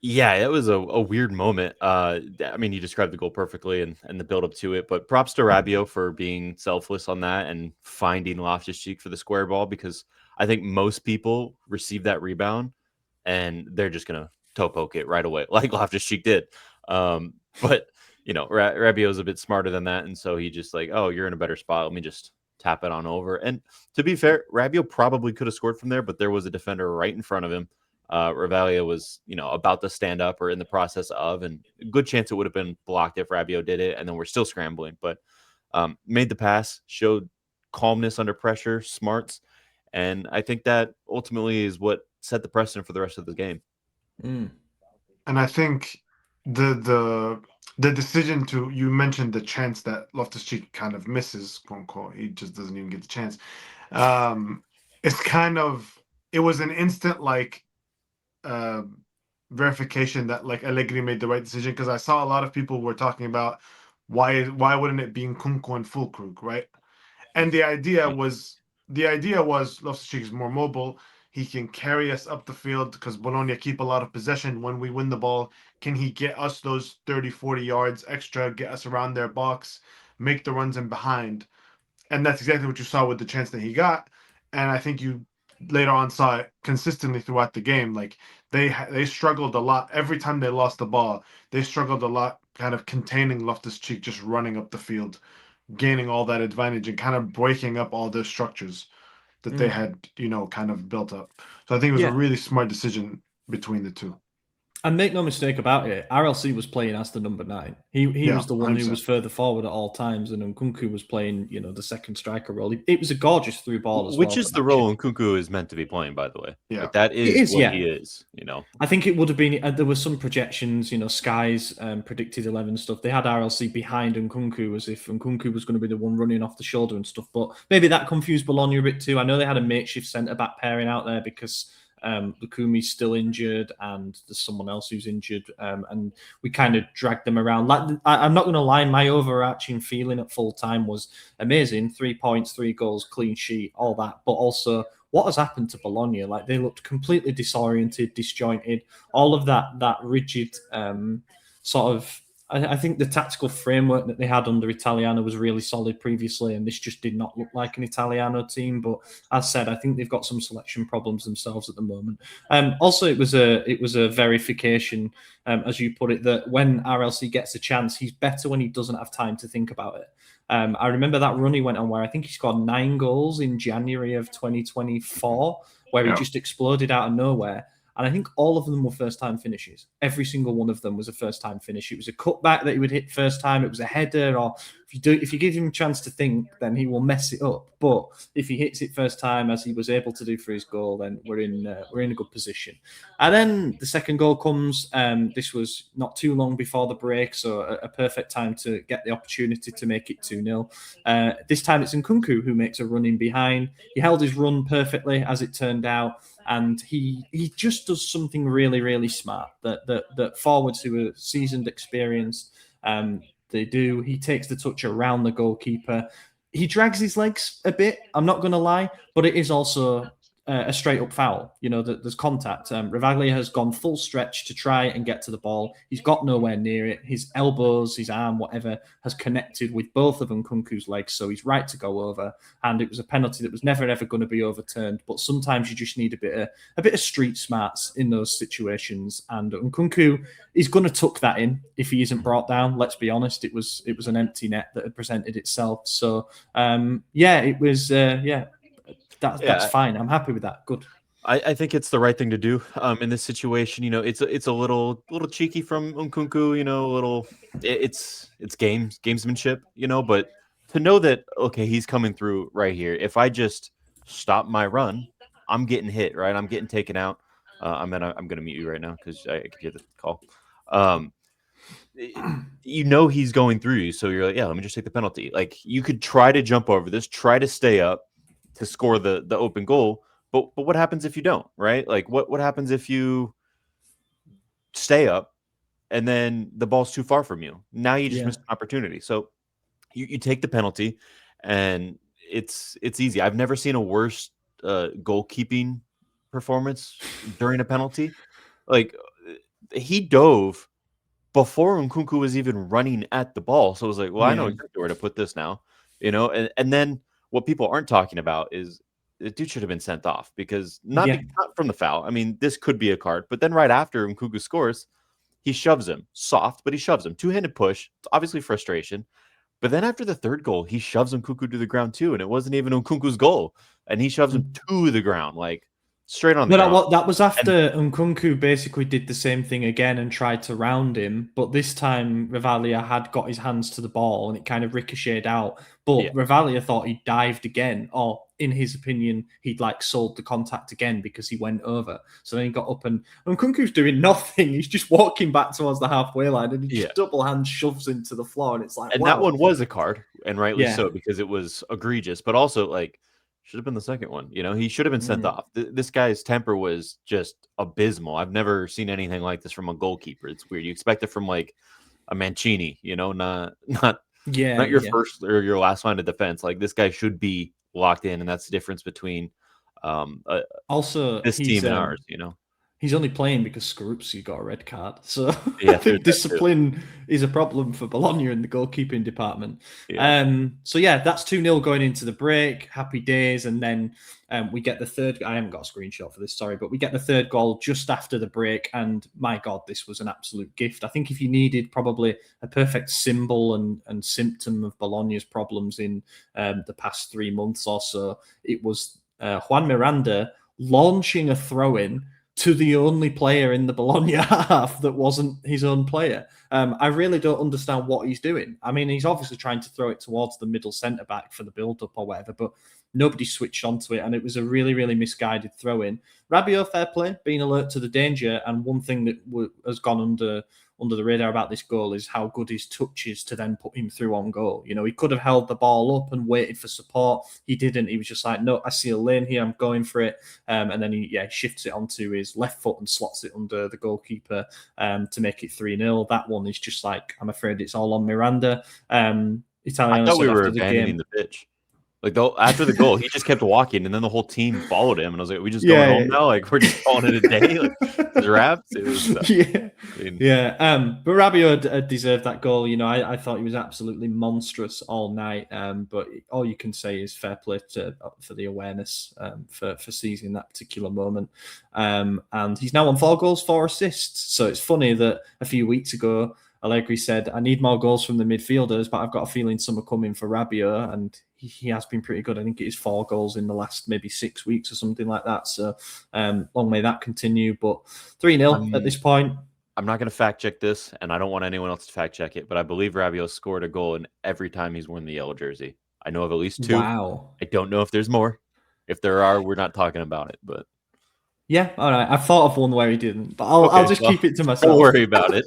Yeah, it was a weird moment. I mean, you described the goal perfectly and the build up to it, but props to Rabiot for being selfless on that and finding Loftus-Cheek for the square ball, because I think most people receive that rebound and they're just going to toe poke it right away, like Loftus-Cheek did. But, Rabiot's a bit smarter than that. And so he just like, oh, you're in a better spot. Let me just tap it on over. And to be fair, Rabiot probably could have scored from there, but there was a defender right in front of him. Ravaglia was, about to stand up or in the process of, and a good chance it would have been blocked if Rabiot did it. And then we're still scrambling, but made the pass, showed calmness under pressure, smarts. And I think that ultimately is what set the precedent for the rest of the game. And I think the decision you mentioned the chance that Loftus-Cheek kind of misses, quote unquote, he just doesn't even get the chance. It was an instant verification that like Allegri made the right decision, because I saw a lot of people were talking about why wouldn't it be Nkunku and Füllkrug, right? And the idea was Loftus-Cheek is more mobile. He can carry us up the field because Bologna keep a lot of possession. When we win the ball, can he get us those 30, 40 yards extra, get us around their box, make the runs in behind? And that's exactly what you saw with the chance that he got. And I think you later on saw it consistently throughout the game. Like they struggled a lot every time they lost the ball. They struggled a lot, kind of containing Loftus-Cheek, just running up the field, gaining all that advantage, and kind of breaking up all their structures that they had, kind of built up. So I think it was a really smart decision between the two. And make no mistake about it, RLC was playing as the number 9. He was the one 100%. Who was further forward at all times, and Nkunku was playing, the second striker role. It was a gorgeous through ball as well. Which is the role Nkunku is meant to be playing, by the way. Yeah, like, that is what he is. I think it would have been. There were some projections. Skies predicted 11 stuff. They had RLC behind Nkunku as if Nkunku was going to be the one running off the shoulder and stuff. But maybe that confused Bologna a bit too. I know they had a makeshift centre back pairing out there because Lukumi's still injured, and there's someone else who's injured, and we kind of dragged them around. Like, I'm not going to lie, my overarching feeling at full time was amazing: 3 points, 3 goals, clean sheet, all that. But also, what has happened to Bologna? Like, they looked completely disoriented, disjointed, all of that rigid sort of. I think the tactical framework that they had under Italiano was really solid previously, and this just did not look like an Italiano team. But as said, I think they've got some selection problems themselves at the moment. Also, it was a verification, as you put it, that when RLC gets a chance, he's better when he doesn't have time to think about it. I remember that run he went on where I think he scored 9 goals in January of 2024, where he just exploded out of nowhere. And I think all of them were first-time finishes. Every single one of them was a first-time finish. It was a cutback that he would hit first time. It was a header, or if you give him a chance to think, then he will mess it up. But if he hits it first time, as he was able to do for his goal, then we're in a good position. And then the second goal comes. This was not too long before the break, so a perfect time to get the opportunity to make it 2-0. This time it's Nkunku who makes a run in behind. He held his run perfectly, as it turned out. And he just does something really, really smart that forwards who are seasoned, experienced, they do. He takes the touch around the goalkeeper. He drags his legs a bit, I'm not going to lie, but it is also a straight-up foul. You know, there's contact. Rivaglia has gone full stretch to try and get to the ball. He's got nowhere near it. His elbows, his arm, whatever, has connected with both of Nkunku's legs, so he's right to go over. And it was a penalty that was never, ever going to be overturned. But sometimes you just need a bit of street smarts in those situations. And Nkunku is going to tuck that in if he isn't brought down. Let's be honest, it was an empty net that had presented itself. So, it was. That's fine. I'm happy with that. Good. I think it's the right thing to do in this situation. You know, it's a little cheeky from Nkunku. You know, it's gamesmanship. You know, but to know that he's coming through right here. If I just stop my run, I'm getting hit. Right, I'm getting taken out. I'm gonna mute you right now because I can hear the call. You know he's going through you, so you're like, yeah, let me just take the penalty. Like, you could try to jump over this, try to stay up to score the open goal, but what happens if you don't, right? Like, what happens if you stay up and then the ball's too far from you? Now you just missed an opportunity. So you take the penalty, and it's easy. I've never seen a worse goalkeeping performance during a penalty. Like, he dove before Nkunku was even running at the ball. So it was like, well, I know exactly where to put this now, you know, and then what people aren't talking about is the dude should have been sent off because not from the foul. I mean, this could be a card, but then right after Nkunku scores, he shoves him soft, but he shoves him 2-handed push. It's obviously frustration. But then after the third goal, he shoves Nkunku to the ground too. And it wasn't even Nkunku's goal. And he shoves him to the ground, like straight on the ground. That was after Nkunku basically did the same thing again and tried to round him. But this time, Rivaglia had got his hands to the ball and it kind of ricocheted out. But Rivaglia thought he dived again, or in his opinion, he'd sold the contact again because he went over. So then he got up and Nkunku's doing nothing. He's just walking back towards the halfway line and he just double hand shoves into the floor. And it's like, and that one was a card, and rightly so, because it was egregious, but also should have been the second one. You know, he should have been sent off. This guy's temper was just abysmal. I've never seen anything like this from a goalkeeper. It's weird. You expect it from a Mancini, you know, not your first or your last line of defense. Like, this guy should be locked in, and that's the difference between also this team and ours, you know. He's only playing because Skorupski got a red card. So I think discipline is a problem for Bologna in the goalkeeping department. That's 2-0 going into the break. Happy days. And then we get the third. I haven't got a screenshot for this, sorry, but we get the third goal just after the break. And my God, this was an absolute gift. I think if you needed probably a perfect symbol and symptom of Bologna's problems in the past 3 months or so, it was Juan Miranda launching a throw-in to the only player in the Bologna half that wasn't his own player. I really don't understand what he's doing. I mean, he's obviously trying to throw it towards the middle centre-back for the build-up or whatever, but nobody switched onto it, and it was a really, really misguided throw-in. Rabiot, fair play, being alert to the danger, and one thing that has gone under the radar about this goal is how good his touch is to then put him through on goal. You know, he could have held the ball up and waited for support. He didn't. He was just like, no, I see a lane here, I'm going for it. And then he shifts it onto his left foot and slots it under the goalkeeper to make it 3-0. That one is just like, I'm afraid it's all on Miranda. Italiano I thought we said were after the abandoning game, the pitch. Like after the goal, he just kept walking, and then the whole team followed him. And I was like, "We just going home now? Like we're just calling it a day? Like it's wraps?" It was But Rabiot deserved that goal. You know, I thought he was absolutely monstrous all night. But all you can say is fair play for the awareness for seizing that particular moment. And he's now on 4 goals, 4 assists. So it's funny that a few weeks ago, Allegri said, I need more goals from the midfielders, but I've got a feeling some are coming for Rabiot, and he has been pretty good. I think it is 4 goals in the last maybe 6 weeks or something like that. So long may that continue. But 3-0 at this point. I'm not going to fact check this, and I don't want anyone else to fact check it, but I believe Rabiot scored a goal in every time he's worn the yellow jersey. I know of at least 2. Wow. I don't know if there's more. If there are, we're not talking about it. But yeah, all right. I thought of one where he didn't, but I'll just keep it to myself. Don't worry about it.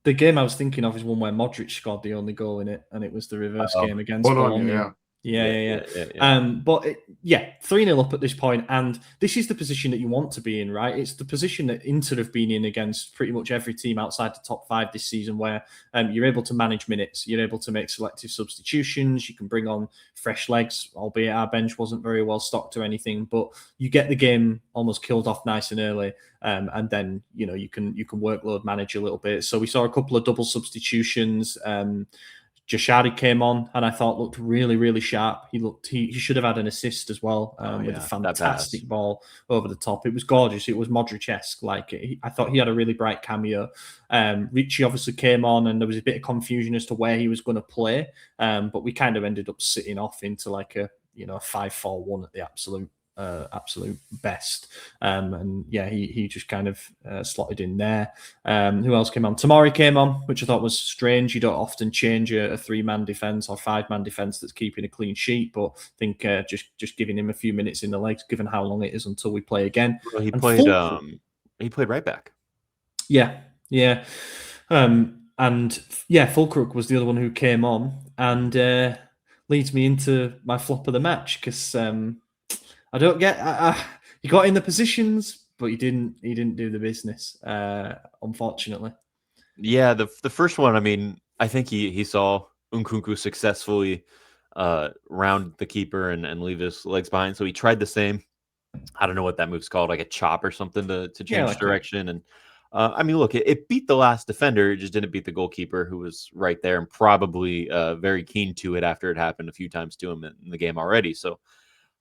The game I was thinking of is one where Modric scored the only goal in it, and it was the reverse game against Bologna. Yeah. 3-0 up at this point, and this is the position that you want to be in, right? It's the position that Inter have been in against pretty much every team outside the top 5 this season, where you're able to manage minutes, you're able to make selective substitutions, you can bring on fresh legs, albeit our bench wasn't very well stocked or anything, but you get the game almost killed off nice and early, and then you can workload manage a little bit. So we saw a couple of double substitutions. Jashari came on and I thought looked really, really sharp. He should have had an assist as well with a fantastic ball over the top. It was gorgeous. It was Modric-esque. I thought he had a really bright cameo. Ricci obviously came on and there was a bit of confusion as to where he was going to play. But we kind of ended up sitting off into like a 5-4-1 at the absolute best. He just kind of slotted in there. Who else came on? Tomori came on, which I thought was strange. You don't often change a 3-man defense or 5-man defense that's keeping a clean sheet, but I think just giving him a few minutes in the legs, given how long it is until we play again. Well, he played right back. Fulkrug was the other one who came on, and leads me into my flop of the match because I don't get. He got in the positions, but he didn't do the business. Unfortunately. Yeah, the first one. I mean, I think he saw Nkunku successfully round the keeper and leave his legs behind. So he tried the same. I don't know what that move's called, like a chop or something to change direction. And I mean, look, it beat the last defender. It just didn't beat the goalkeeper, who was right there and probably very keen to it after it happened a few times to him in the game already. So.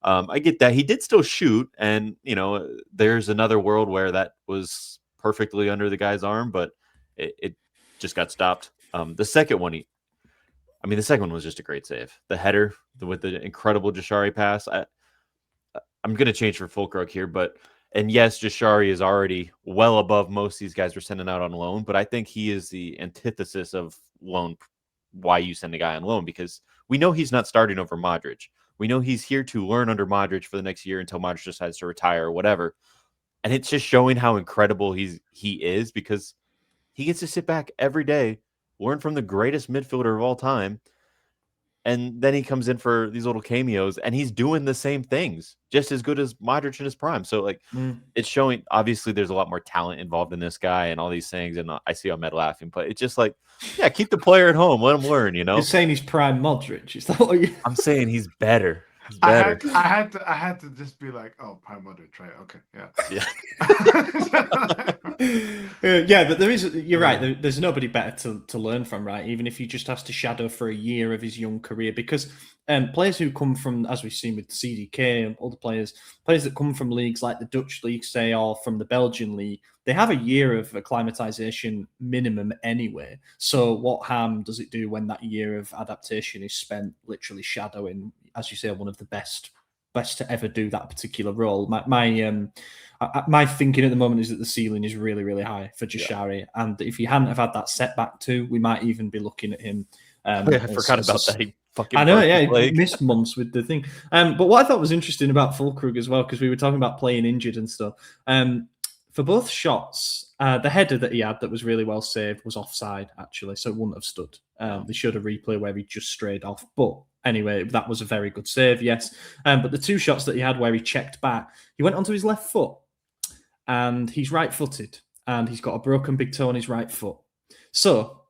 I get that. He did still shoot, and there's another world where that was perfectly under the guy's arm, but it just got stopped. The second one was just a great save. The header with the incredible Jashari pass. I'm going to change for Fulkrug here, and yes, Jashari is already well above most of these guys we're sending out on loan, but I think he is the antithesis of loan. Why you send a guy on loan, because we know he's not starting over Modric. We know he's here to learn under Modric for the next year until Modric decides to retire or whatever. And it's just showing how incredible he is, because he gets to sit back every day, learn from the greatest midfielder of all time. And then he comes in for these little cameos and he's doing the same things just as good as Modric in his prime. So it's showing, obviously there's a lot more talent involved in this guy and all these things. And I see Ahmed laughing, but it's just like, yeah, keep the player at home. Let him learn, You're saying he's prime Modric. Is that what you... I'm saying he's better. I had to just be like, oh, prime Modric, right? Okay, yeah. But you're right. There's nobody better to learn from, right? Even if he just has to shadow for a year of his young career, because players who come from, as we've seen with CDK and other players that come from leagues like the Dutch league, say, or from the Belgian league, they have a year of acclimatization minimum anyway. So what harm does it do when that year of adaptation is spent literally shadowing, as you say, one of the best to ever do that particular role? My thinking at the moment is that the ceiling is really, really high for Jashari. And if he hadn't have had that setback too, we might even be looking at him. I forgot about that. I know, he missed months with the thing. But what I thought was interesting about Fulkrug as well, because we were talking about playing injured and stuff. For both shots, the header that he had that was really well saved was offside, actually, so it wouldn't have stood. They showed a replay where he just strayed off. But anyway, that was a very good save, yes. But the 2 shots that he had where he checked back, he went onto his left foot, and he's right-footed, and he's got a broken big toe on his right foot. So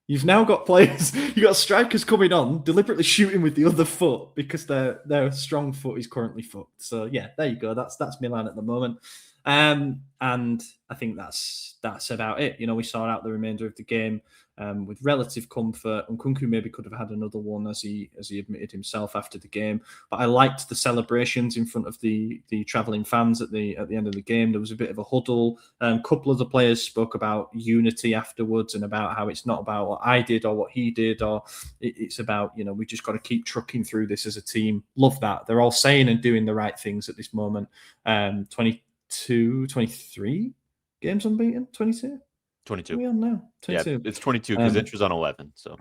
you've now got players, you've got strikers coming on, deliberately shooting with the other foot because their strong foot is currently fucked. So yeah, there you go. That's Milan at the moment. And I think that's about it. You know, we saw out the remainder of the game with relative comfort. Nkunku maybe could have had another one, as he admitted himself after the game. But I liked the celebrations in front of the travelling fans at the end of the game. There was a bit of a huddle. A couple of the players spoke about unity afterwards and about how it's not about what I did or what he did, or it's about, you know, we just got to keep trucking through this as a team. Love that. They're all saying and doing the right things at this moment. 23 games unbeaten. 22. What are we on now? 22. Yeah, it's 22 because Inter's on 11. So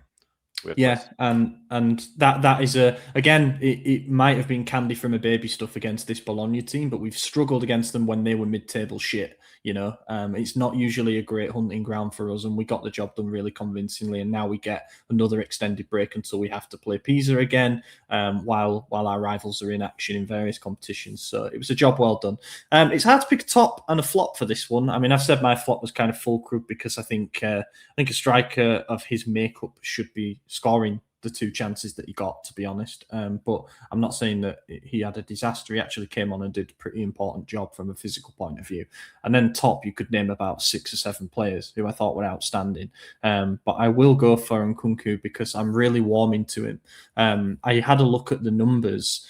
yeah, and that is again, it might have been candy from a baby stuff against this Bologna team, but we've struggled against them when they were mid-table shit. You know, it's not usually a great hunting ground for us, and we got the job done really convincingly. And now we get another extended break until we have to play Pisa again, while our rivals are in action in various competitions. So it was a job well done. It's hard to pick a top and a flop for this one. I mean, I've said my flop was kind of Fulkrug because I think a striker of his makeup should be scoring the 2 chances that he got, to be honest. But I'm not saying that he had a disaster. He actually came on and did a pretty important job from a physical point of view. And then top, you could name about 6 or 7 players who I thought were outstanding. But I will go for Nkunku because I'm really warming to him. I had a look at the numbers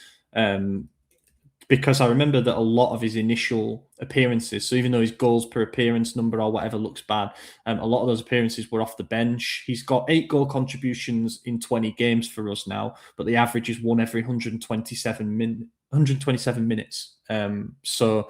because I remember that a lot of his initial appearances, so even though his goals per appearance number or whatever looks bad, a lot of those appearances were off the bench. He's got 8 goal contributions in 20 games for us now, but the average is 1 every 127 minutes. So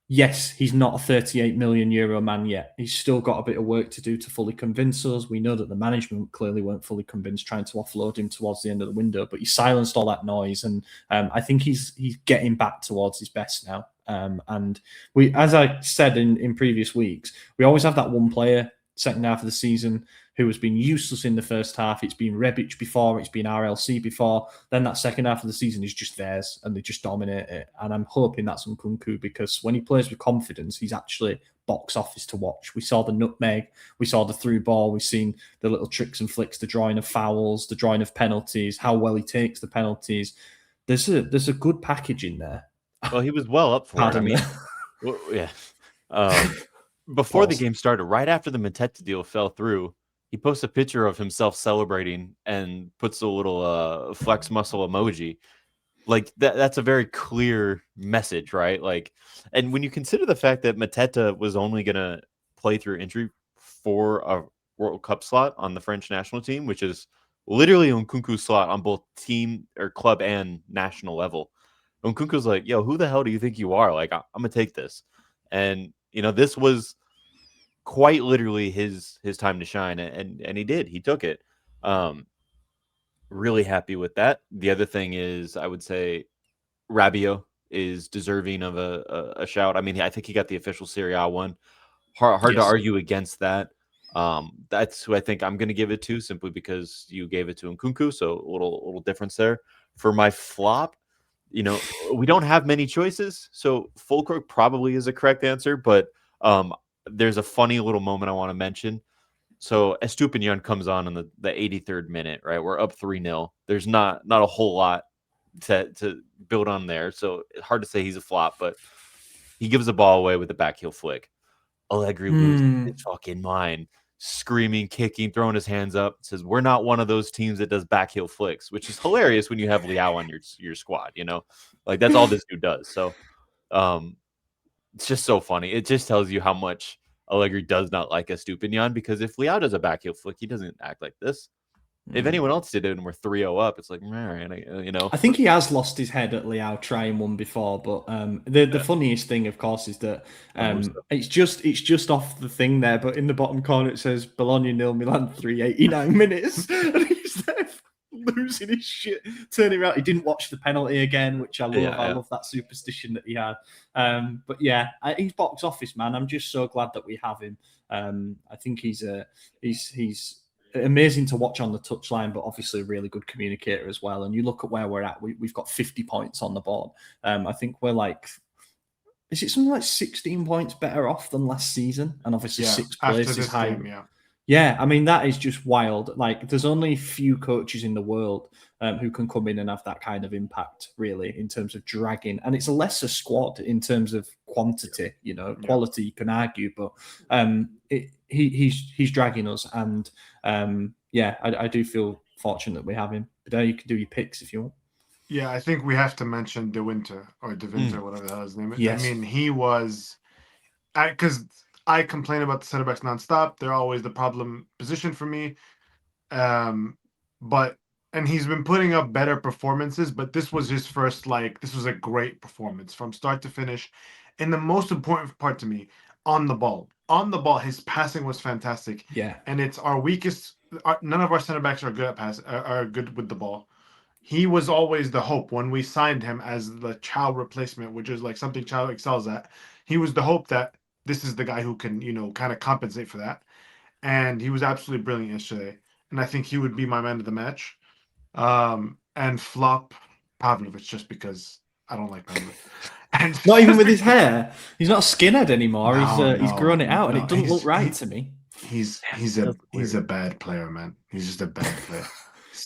yes, he's not a 38 million euro man yet. He's still got a bit of work to do to fully convince us. We know that the management clearly weren't fully convinced trying to offload him towards the end of the window, but he silenced all that noise. And I think he's getting back towards his best now. And we, as I said in previous weeks, we always have that one player second half of the season who has been useless in the first half. It's been Rebic before, it's been RLC before. Then that second half of the season is just theirs and they just dominate it. And I'm hoping that's Nkunku because when he plays with confidence, he's actually box office to watch. We saw the nutmeg, we saw the through ball, we've seen the little tricks and flicks, the drawing of fouls, the drawing of penalties, how well he takes the penalties. There's a good package in there. Well, he was well up for it. I mean, well, yeah. Before the game started, right after the Mateta deal fell through, he posts a picture of himself celebrating and puts a little flex muscle emoji. Like that's a very clear message, right? Like, and when you consider the fact that Mateta was only going to play through injury for a World Cup slot on the French national team, which is literally Nkunku's slot on both team or club and national level. Nkunku's like, yo, who the hell do you think you are? Like, I'm going to take this. And, you know, this was quite literally his time to shine. And he did. He took it. Really happy with that. The other thing is, I would say Rabiot is deserving of a shout. I mean, I think he got the official Serie A one. Hard to argue against that. That's who I think I'm going to give it to, simply because you gave it to Nkunku. So a little difference there. For my flop, you know, we don't have many choices, so Fulkrug probably is a correct answer. But there's a funny little moment I want to mention. So Estupiñán comes on in the 83rd minute, right? We're up 3-0. There's not a whole lot to build on there, so it's hard to say he's a flop. But he gives the ball away with a back heel flick. Allegri loses his fucking mind, screaming, kicking, throwing his hands up, says, we're not one of those teams that does back heel flicks, which is hilarious when you have Leao on your squad, you know? Like, that's all this dude does. So it's just so funny. It just tells you how much Allegri does not like Estupiñán, because if Leao does a back heel flick, he doesn't act like this. If anyone else did it and we're 3-0 up, it's like, all right, you know. I think he has lost his head at Leao trying one before, but the funniest thing, of course, is that it's just off the thing there, but in the bottom corner it says Bologna 0, Milan 3, 89 minutes, and he's there losing his shit, turning around. He didn't watch the penalty again, which I love. Yeah, I yeah. love that superstition that he had. But yeah, he's box office, man. I'm just so glad that we have him. I think he's amazing to watch on the touchline, but obviously a really good communicator as well. And you look at where we're at, we've got 50 points on the board. I think we're like, is it something like 16 points better off than last season? And obviously sixth place is high. Yeah, I mean, that is just wild. Like, there's only few coaches in the world who can come in and have that kind of impact, really, in terms of dragging. And it's a lesser squad in terms of quantity, quality you can argue, but he's dragging us. And I do feel fortunate that we have him. But you can do your picks if you want. Yeah, I think we have to mention De Winter, whatever the hell his name is. Yes. I mean, he was, because I complain about the center backs nonstop. They're always the problem position for me. And he's been putting up better performances, but this was his first, this was a great performance from start to finish. And the most important part to me, on the ball, his passing was fantastic. Yeah. And it's our weakest. None of our center backs are good at are good with the ball. He was always the hope when we signed him as the Chow replacement, which is like something Chow excels at. He was the hope that this is the guy who can, kind of compensate for that. And he was absolutely brilliant yesterday. And I think he would be my man of the match. And flop Pavlovic, just because I don't like Pavlovic. And not even with his hair. He's not a skinhead anymore. No, he's grown it out, and it doesn't look right to me. He's a bad player, man. He's just a bad player.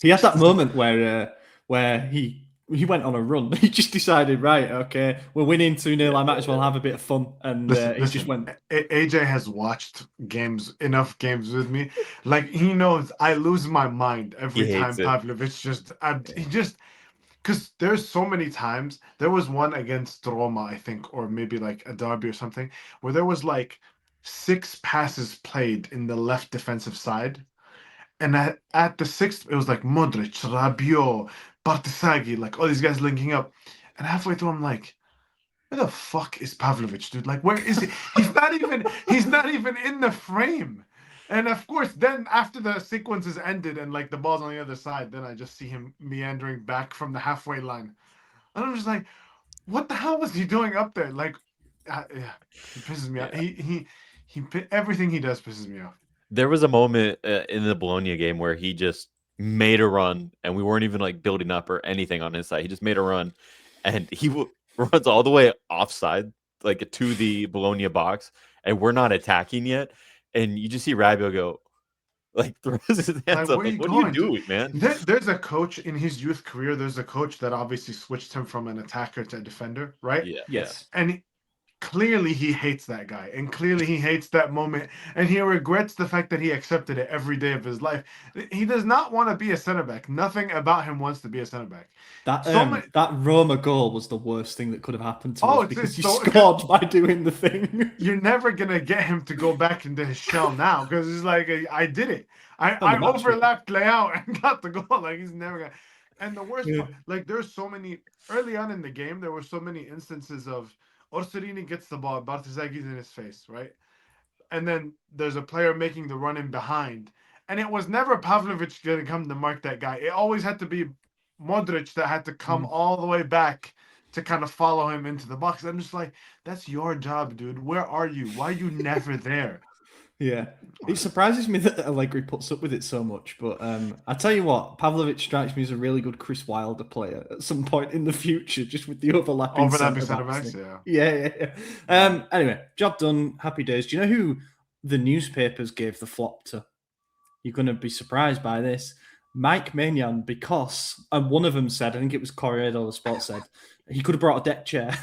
He had that moment where he went on a run. He just decided, right, okay, we're winning 2-0. I might as well have a bit of fun. And he just went. AJ has watched enough games with me. Like, he knows I lose my mind every time Pavlovic because there's so many times. There was one against Roma, I think, or maybe like a derby or something, where there was like 6 passes played in the left defensive side. And at the 6th, it was like Modric, Rabiot, Bartisagi, like all these guys linking up. And halfway through, I'm like, where the fuck is Pavlovic, dude? Like, where is he? He's not even in the frame. And of course, then after the sequences ended and like the ball's on the other side, then I just see him meandering back from the halfway line. And I'm just like, what the hell was he doing up there? Like, he pisses me off. He everything he does pisses me off. There was a moment in the Bologna game where he just made a run, and we weren't even like building up or anything on his side. He just made a run, and he runs all the way offside, like to the Bologna box, and we're not attacking yet. And you just see Rabiot go, like, throws his hands up. Like, what are you doing, man? There's a coach in his youth career. There's a coach that obviously switched him from an attacker to a defender, right? Yeah. Yes. And clearly he hates that guy, and clearly he hates that moment, and he regrets the fact that he accepted it every day of his life. He does not want to be a center back. Nothing about him wants to be a center back. That Roma goal was the worst thing that could have happened to us because he so scored by doing the thing. You're never gonna get him to go back into his shell now because it's like, I did it. I overlapped Leao and got the goal. Like, he's never gonna. And the worst part, like, there's so many early on in the game. There were so many instances of Orsolini gets the ball, Bartizagi's in his face, right? And then there's a player making the run in behind. And it was never Pavlovic going to come to mark that guy. It always had to be Modric that had to come all the way back to kind of follow him into the box. I'm just like, that's your job, dude. Where are you? Why are you never there? Yeah, it surprises me that Allegri puts up with it so much. But I tell you what, Pavlovic strikes me as a really good Chris Wilder player at some point in the future, just with the overlapping centre backs. Yeah. Anyway, job done. Happy days. Do you know who the newspapers gave the flop to? You're going to be surprised by this. Mike Maignan, because one of them said, I think it was Corriere dello Sport said, he could have brought a deck chair.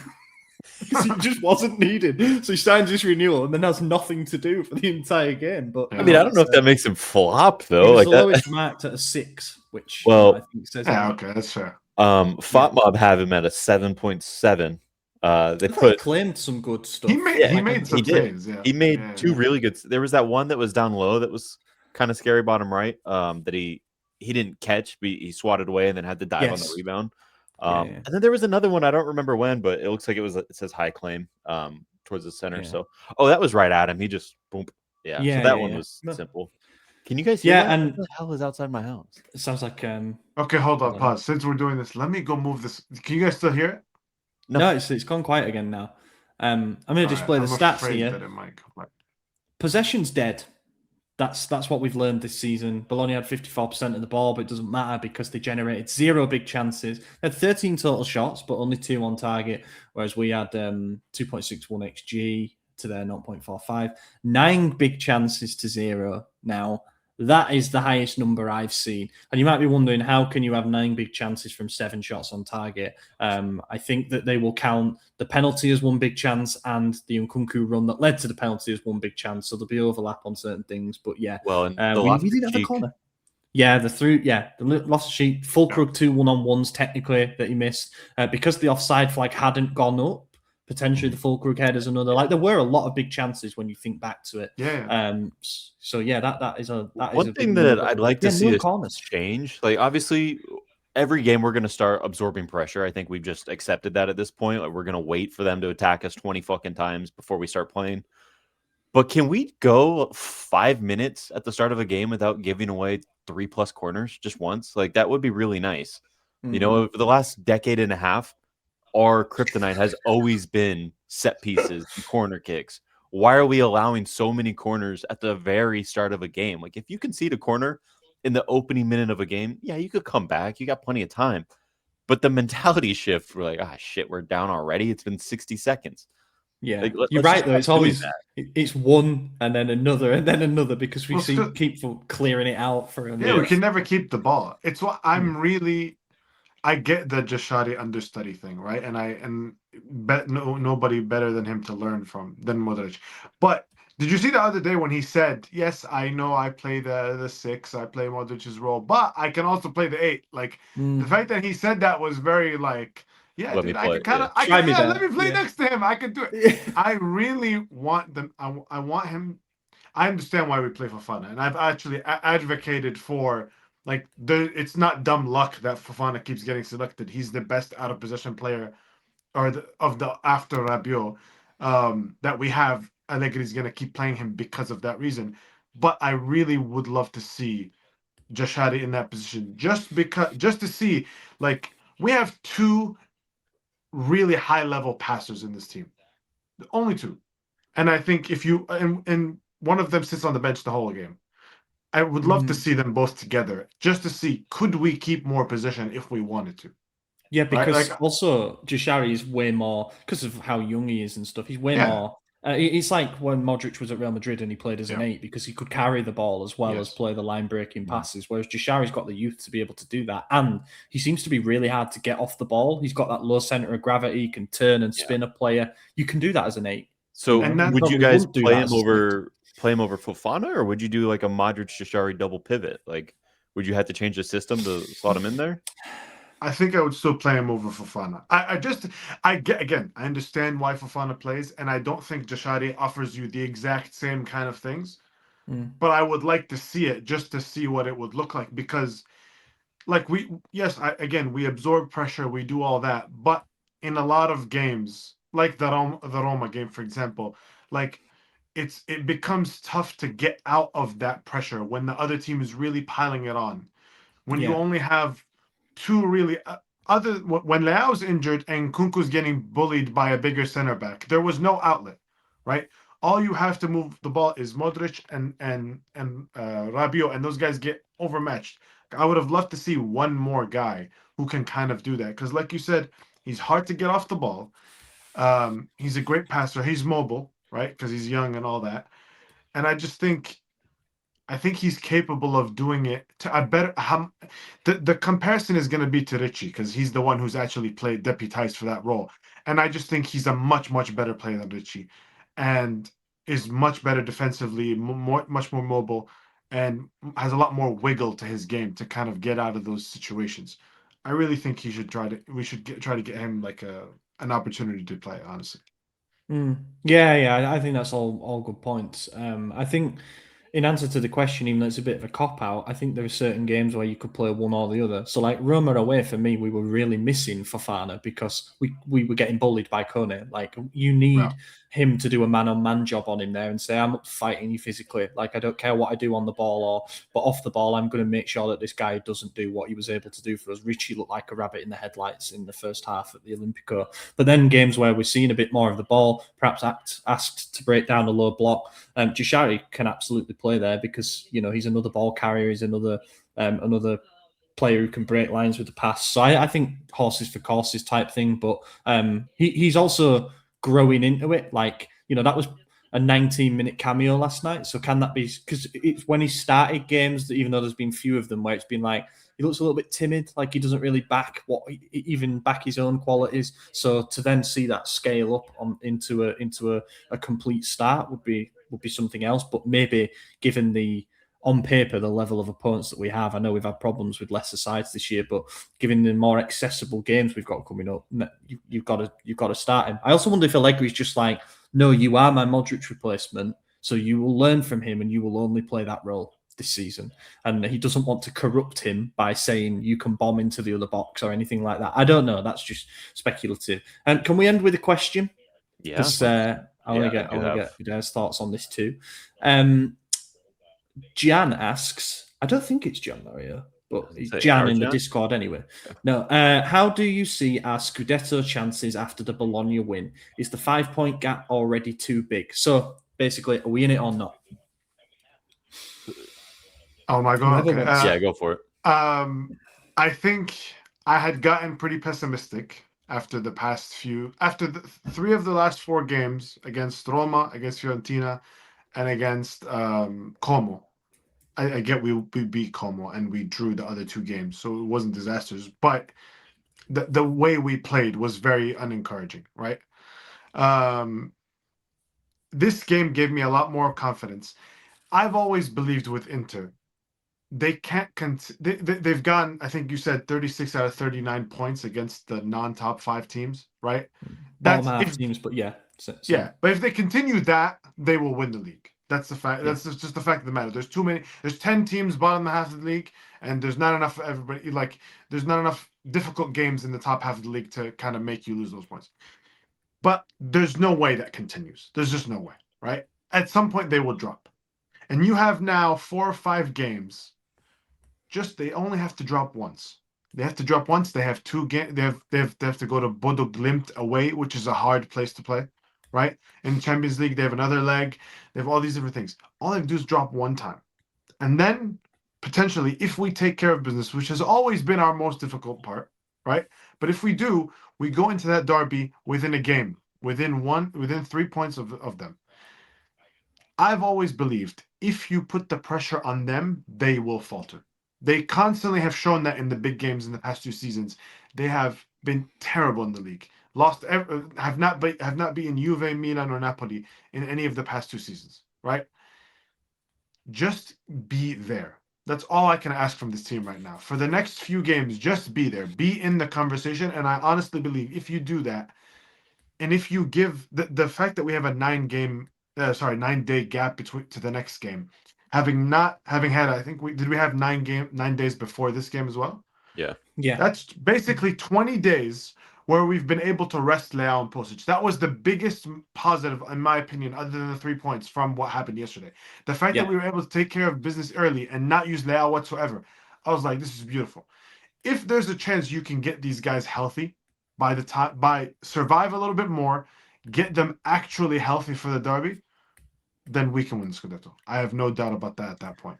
Because he just wasn't needed. So he signs his renewal and then has nothing to do for the entire game. But I mean, I don't know if that makes him flop, though. Like, the lowest marked at a 6, which I think says okay, that's fair. FotMob have him at a 7.7. They claimed some good stuff. He made some saves. Yeah. He made 2 really good. There was that one that was down low that was kind of scary, bottom right. That he didn't catch, but he swatted away and then had to dive on the rebound. And then there was another one, I don't remember when, but it looks like it says high claim towards the center. So that was right at him. He just boom. So that one was simple. Can you guys hear Yeah, that? and What the hell is outside my house? it sounds like Okay, hold on, know. pause. Since we're doing this, let me go move this. Can you guys still hear it? No, it's gone quiet again now. I'm going to All right, display the I'm stats afraid here. that it might come back. Possession's dead. That's what we've learned this season. Bologna had 54% of the ball, but it doesn't matter because they generated 0 big chances. They had 13 total shots, but only 2 on target, whereas we had 2.61 XG to their 0.45. 9 big chances to 0 now. That is the highest number I've seen. And you might be wondering, how can you have 9 big chances from 7 shots on target? I think that they will count the penalty as 1 big chance and the Nkunku run that led to the penalty as 1 big chance. So there'll be overlap on certain things. But yeah, Well, and the we didn't have a corner. Yeah, the Loftus-Cheek, Fulkrug 2 1-on-1s technically that he missed. Because the offside flag hadn't gone up, potentially the Fulkrug header's another. Like, there were a lot of big chances when you think back to it. Yeah. So yeah, that is a one big thing that number. I'd like to see no us corners. change. Like, obviously, every game we're going to start absorbing pressure. I think we've just accepted that at this point. Like, we're going to wait for them to attack us 20 fucking times before we start playing. But can we go 5 minutes at the start of a game without giving away 3+ corners just once? Like, that would be really nice. You know, over the last decade and a half, our kryptonite has always been set pieces and corner kicks. Why are we allowing so many corners at the very start of a game? Like, if you concede a corner in the opening minute of a game, yeah, you could come back. You got plenty of time. But the mentality shift, we're like, shit, we're down already. It's been 60 seconds. Yeah, Like, you're let's right just though. stop It's doing always that. it's one and then another because we Well, keep clearing it out for a Yeah, we can never keep the ball. It's what I'm really. I get the Jashari understudy thing, right? And bet nobody better than him to learn from than Modric. But did you see the other day when he said, "Yes, I know I play the 6, I play Modric's role, but I can also play the 8." Like the fact that he said that was very like, yeah, Let me dude, I play can it, kind yeah. of, I Try can, me yeah, there. let me play Yeah. next to him. I can do it. I really want them. I want him. I understand why we play for fun, and I've actually advocated for like it's not dumb luck that Fofana keeps getting selected. He's the best out of possession player, or of the after Rabiot that we have. Allegri's gonna keep playing him because of that reason. But I really would love to see Jashari in that position, just to see like we have 2 really high level passers in this team, only 2, and I think if you and one of them sits on the bench the whole game. I would love to see them both together, just to see could we keep more possession if we wanted to. Yeah, Right? because Like, also Jashari is way more, because of how young he is and stuff. He's way yeah, more. It's like when Modric was at Real Madrid and he played as an yeah, 8 because he could carry the ball as well as yes. play the line breaking passes. Whereas Jashari's got the youth to be able to do that, and he seems to be really hard to get off the ball. He's got that low center of gravity. He can turn and spin a player. You can do that as an 8. So And that- would you probably guys wouldn't do play that him as a 6. over Fofana, or would you do like a Modric Jashari double pivot? Like, would you have to change the system to slot him in there? I think I would still play him over Fofana. I get again. I understand why Fofana plays, and I don't think Jashari offers you the exact same kind of things. But I would like to see it just to see what it would look like because, like we absorb pressure, we do all that, but in a lot of games, like the Roma game, for example, like it becomes tough to get out of that pressure when the other team is really piling it on. When you Yeah. only have 2 really when Leao's injured and Kunku's getting bullied by a bigger center back, there was no outlet, right? All you have to move the ball is Modric and Rabiot, and those guys get overmatched. I would have loved to see one more guy who can kind of do that because, like you said, he's hard to get off the ball. He's a great passer. He's mobile, right? Because he's young and all that. And I think he's capable of doing it to a better. The comparison is going to be to Richie because he's the one who's actually played deputized for that role, and I just think he's a much better player than Richie, and is much better defensively, much more mobile, and has a lot more wiggle to his game to kind of get out of those situations. I really think he should try to get him like an opportunity to play. Honestly, Yeah. I think that's all good points. I think in answer to the question, even though it's a bit of a cop-out, I think there are certain games where you could play one or the other. So like Roma away, for me, we were really missing Fofana because we were getting bullied by Kone. Like, you need him to do a man-on-man job on him there and say, I'm fighting you physically. Like, I don't care what I do on the ball, but off the ball, I'm going to make sure that this guy doesn't do what he was able to do for us. Richie looked like a rabbit in the headlights in the first half at the Olympico. But then games where we're seeing a bit more of the ball, perhaps asked to break down a low block, Jashari can absolutely play there because, you know, he's another ball carrier. He's another player who can break lines with the pass. So I think horses for courses type thing. But he's also growing into it. Like, you know, that was a 19-minute cameo last night. So can that be because it's when he started games that, even though there's been few of them where it's been like he looks a little bit timid, like he doesn't really back his own qualities. So to then see that scale up into a complete start would be something else. But maybe given on paper the level of opponents that we have, I know we've had problems with lesser sides this year, but given the more accessible games we've got coming up, you've got to start him. I also wonder if Allegri's just like, no, you are my Modric replacement, so you will learn from him and you will only play that role this season. And he doesn't want to corrupt him by saying you can bomb into the other box or anything like that. I don't know. That's just speculative. And can we end with a question? Yeah. Because I want to get Udair's thoughts on this too. Gian asks, I don't think it's Gian Mario, but it's Gian in the Discord anyway. No, how do you see our Scudetto chances after the Bologna win? Is the 5-point gap already too big? So basically, are we in it or not? Oh my God. Okay. Yeah, go for it. I think I had gotten pretty pessimistic after the three of the last 4 games against Roma, against Fiorentina, and against Como. I get we beat Como and we drew the other 2 games, so it wasn't disastrous. But the way we played was very unencouraging, right? This game gave me a lot more confidence. I've always believed with Inter, they can't. They've gotten, I think you said 36 out of 39 points against the non-top 5 teams, right? Bottom half teams, but yeah. Yeah, but if they continue that, they will win the league. That's the fact. Yeah. That's just the fact of the matter. There's too many. There's 10 teams bottom half of the league, and there's not enough for everybody. Like, there's not enough difficult games in the top half of the league to kind of make you lose those points. But there's no way that continues. There's just no way, right? At some point, they will drop, and you have now 4 or 5 games. They only have to drop once. They have to drop once. They have 2 games. They have to go to Bodo Glimt away, which is a hard place to play, right? In Champions League, they have another leg. They have all these different things. All they have to do is drop one time. And then, potentially, if we take care of business, which has always been our most difficult part, right? But if we do, we go into that derby within a game, within 3 points of them. I've always believed if you put the pressure on them, they will falter. They constantly have shown that in the big games in the past 2 seasons. They have been terrible in the league. Have not beaten Juve, Milan, or Napoli in any of the past 2 seasons, right? Just be there. That's all I can ask from this team right now. For the next few games, just be there. Be in the conversation. And I honestly believe if you do that, and if you give the fact that we have a 9-day gap between to the next game, having had, I think we have 9 days before this game as well. Yeah. That's basically 20 days where we've been able to rest Leao and Pulisic. That was the biggest positive, in my opinion, other than the 3 points from what happened yesterday. The fact that we were able to take care of business early and not use Leao whatsoever, I was like, this is beautiful. If there's a chance you can get these guys healthy by survive a little bit more, get them actually healthy for the derby, then we can win the Scudetto. I have no doubt about that at that point.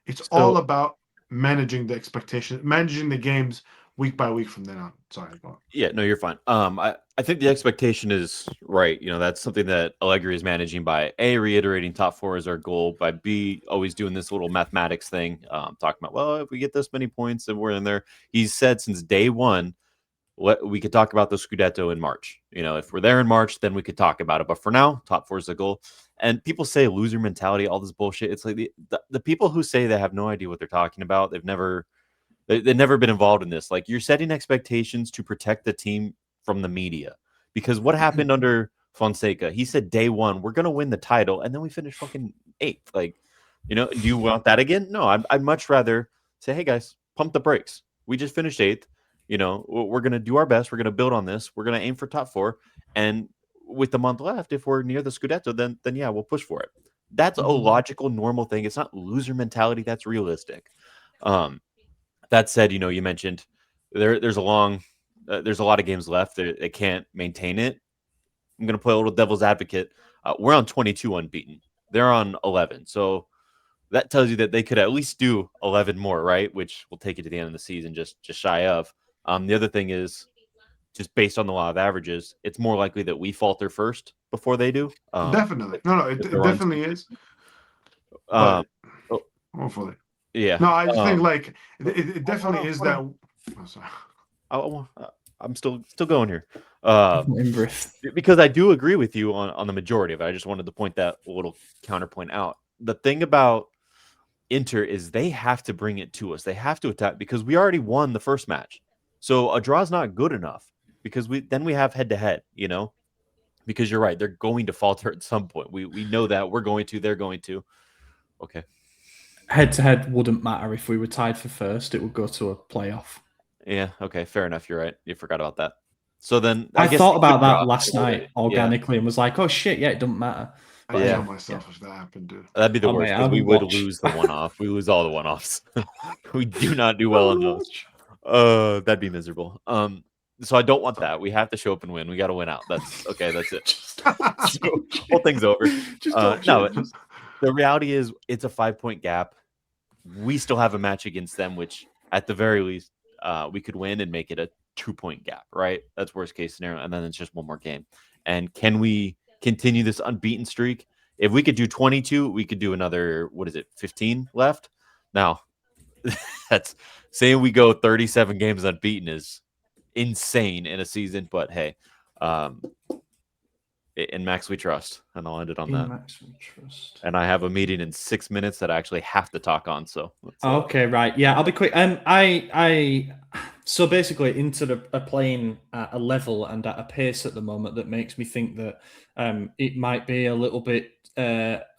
It's all about managing the expectation, managing the games week by week from then on. Sorry, go on. Yeah, no, you're fine. I think the expectation is right. You know, that's something that Allegri is managing by A, reiterating top 4 is our goal, by B, always doing this little mathematics thing, talking about, well, if we get this many points and we're in there. He's said since day 1, we could talk about the Scudetto in March. You know, if we're there in March, then we could talk about it. But for now, top 4 is the goal. And people say loser mentality, all this bullshit. It's like the people who say they have no idea what they're talking about. They've never been involved in this. Like, you're setting expectations to protect the team from the media. Because what happened under Fonseca? He said day 1, we're going to win the title. And then we finished fucking 8th. Like, Do you want that again? No, I'd much rather say, hey guys, pump the brakes. We just finished 8th. We're going to do our best. We're going to build on this. We're going to aim for top 4. And with the month left, if we're near the Scudetto, then yeah, we'll push for it. That's a logical, normal thing. It's not loser mentality. That's realistic. That said, you mentioned there's a lot of games left. They can't maintain it. I'm going to play a little devil's advocate. We're on 22 unbeaten. They're on 11. So that tells you that they could at least do 11 more, right? Which will take you to the end of the season, just shy of. The other thing is, just based on the law of averages, it's more likely that we falter first before they do. Definitely. No, it definitely is. Um, Hopefully. Yeah. No, I just think like it definitely is that. Oh, sorry. I'm still going here. In Because I do agree with you on the majority of it. I just wanted to point that little counterpoint out. The thing about Inter is they have to bring it to us. They have to attack because we already won the first match. So a draw is not good enough because we have head to head, because you're right. They're going to falter at some point. We know that we're going to, they're going to. Okay. Head to head wouldn't matter if we were tied for first. It would go to a playoff. Yeah. Okay. Fair enough. You're right. You forgot about that. So then I guess thought about that last night organically and was like, oh shit, yeah, it doesn't matter. But I kill myself if that happened, dude. That'd be the worst because we would lose the one-off. We lose all the one-offs. We do not do well on those. That'd be miserable. So I don't want that. We have to show up and win. We got to win out. That's okay. That's it. So, whole thing's over. The reality is it's a 5-point gap. We still have a match against them, which at the very least we could win and make it a 2-point gap, right? That's worst case scenario. And then it's just one more game. And can we continue this unbeaten streak? If we could do 22, we could do another, 15 left? Now, that's saying we go 37 games unbeaten is insane in a season, but hey, in Max we trust, and I'll end it on that. Max we trust. And I have a meeting in 6 minutes that I actually have to talk on. So okay, right, yeah, I'll be quick. So basically, Inter are playing at a level and at a pace at the moment that makes me think that it might be a little bit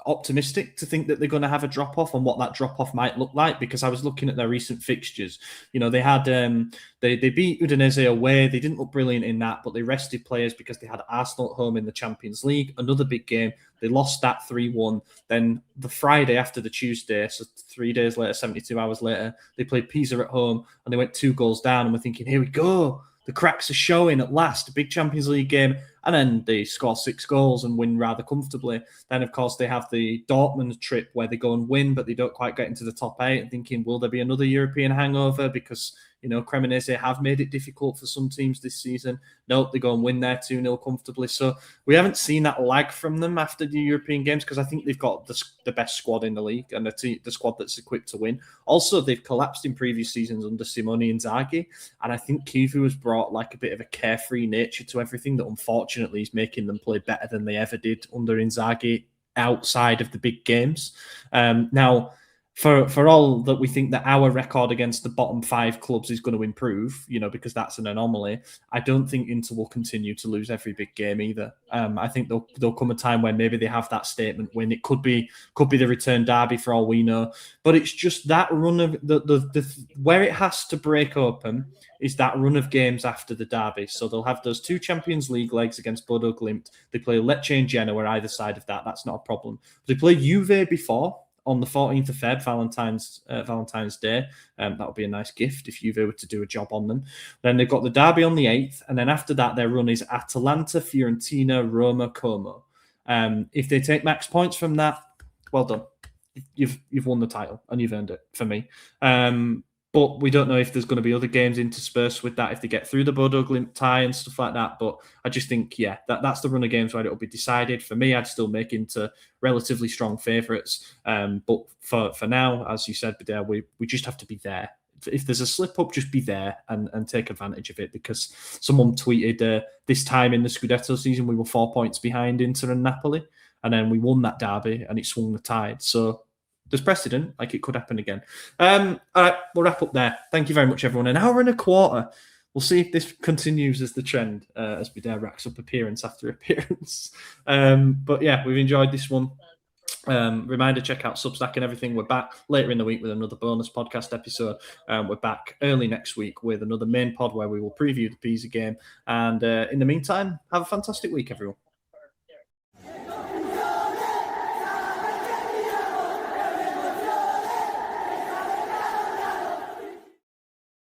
optimistic to think that they're going to have a drop off and what that drop off might look like, because I was looking at their recent fixtures. They had they beat Udinese away. They didn't look brilliant in that, but they rested players because they had Arsenal at home in the Champions League, another big game. They lost that 3-1. Then the Friday after the Tuesday, so 3 days later, 72 hours later, they played Pisa at home and they went 2 goals down. And we're thinking, here we go. The cracks are showing at last, a big Champions League game. And then they score 6 goals and win rather comfortably. Then, of course, they have the Dortmund trip where they go and win, but they don't quite get into the top 8. And thinking, will there be another European hangover? Because, Cremonese have made it difficult for some teams this season. Nope, they go and win there 2-0 comfortably. So we haven't seen that lag from them after the European games because I think they've got the best squad in the league and the squad that's equipped to win. Also, they've collapsed in previous seasons under Simone Inzaghi. And I think Kivu has brought like a bit of a carefree nature to everything that unfortunately is making them play better than they ever did under Inzaghi outside of the big games. Now, for all that we think that our record against the bottom 5 clubs is going to improve, because that's an anomaly, I don't think Inter will continue to lose every big game either. I think there'll come a time when maybe they have that statement win. It could be the return derby for all we know, but it's just that run of the where it has to break open is that run of games after the derby. So they'll have those 2 Champions League legs against Bodo Glimt. They play Lecce and Genoa either side of that. That's not a problem. They play Juve before. On the 14th of Feb, Valentine's Day. That would be a nice gift if Juve were to do a job on them. Then they've got the derby on the 8th, and then after that, their run is Atalanta, Fiorentina, Roma, Como. If they take max points from that, well done. You've won the title, and you've earned it for me. But we don't know if there's going to be other games interspersed with that, if they get through the Bodo Glimt tie and stuff like that. But I just think, that's the run of games where it'll be decided. For me, I'd still make Inter relatively strong favourites. But for now, as you said, Badea, we just have to be there. If there's a slip up, just be there and take advantage of it, because someone tweeted this time in the Scudetto season, we were 4 points behind Inter and Napoli. And then we won that derby and it swung the tide. So there's precedent, like it could happen again. All right, we'll wrap up there. Thank you very much, everyone. An hour and a quarter. We'll see if this continues as the trend as Badea racks up appearance after appearance. But yeah, we've enjoyed this one. Reminder, check out Substack and everything. We're back later in the week with another bonus podcast episode. We're back early next week with another main pod where we will preview the Pisa game. And in the meantime, have a fantastic week, everyone.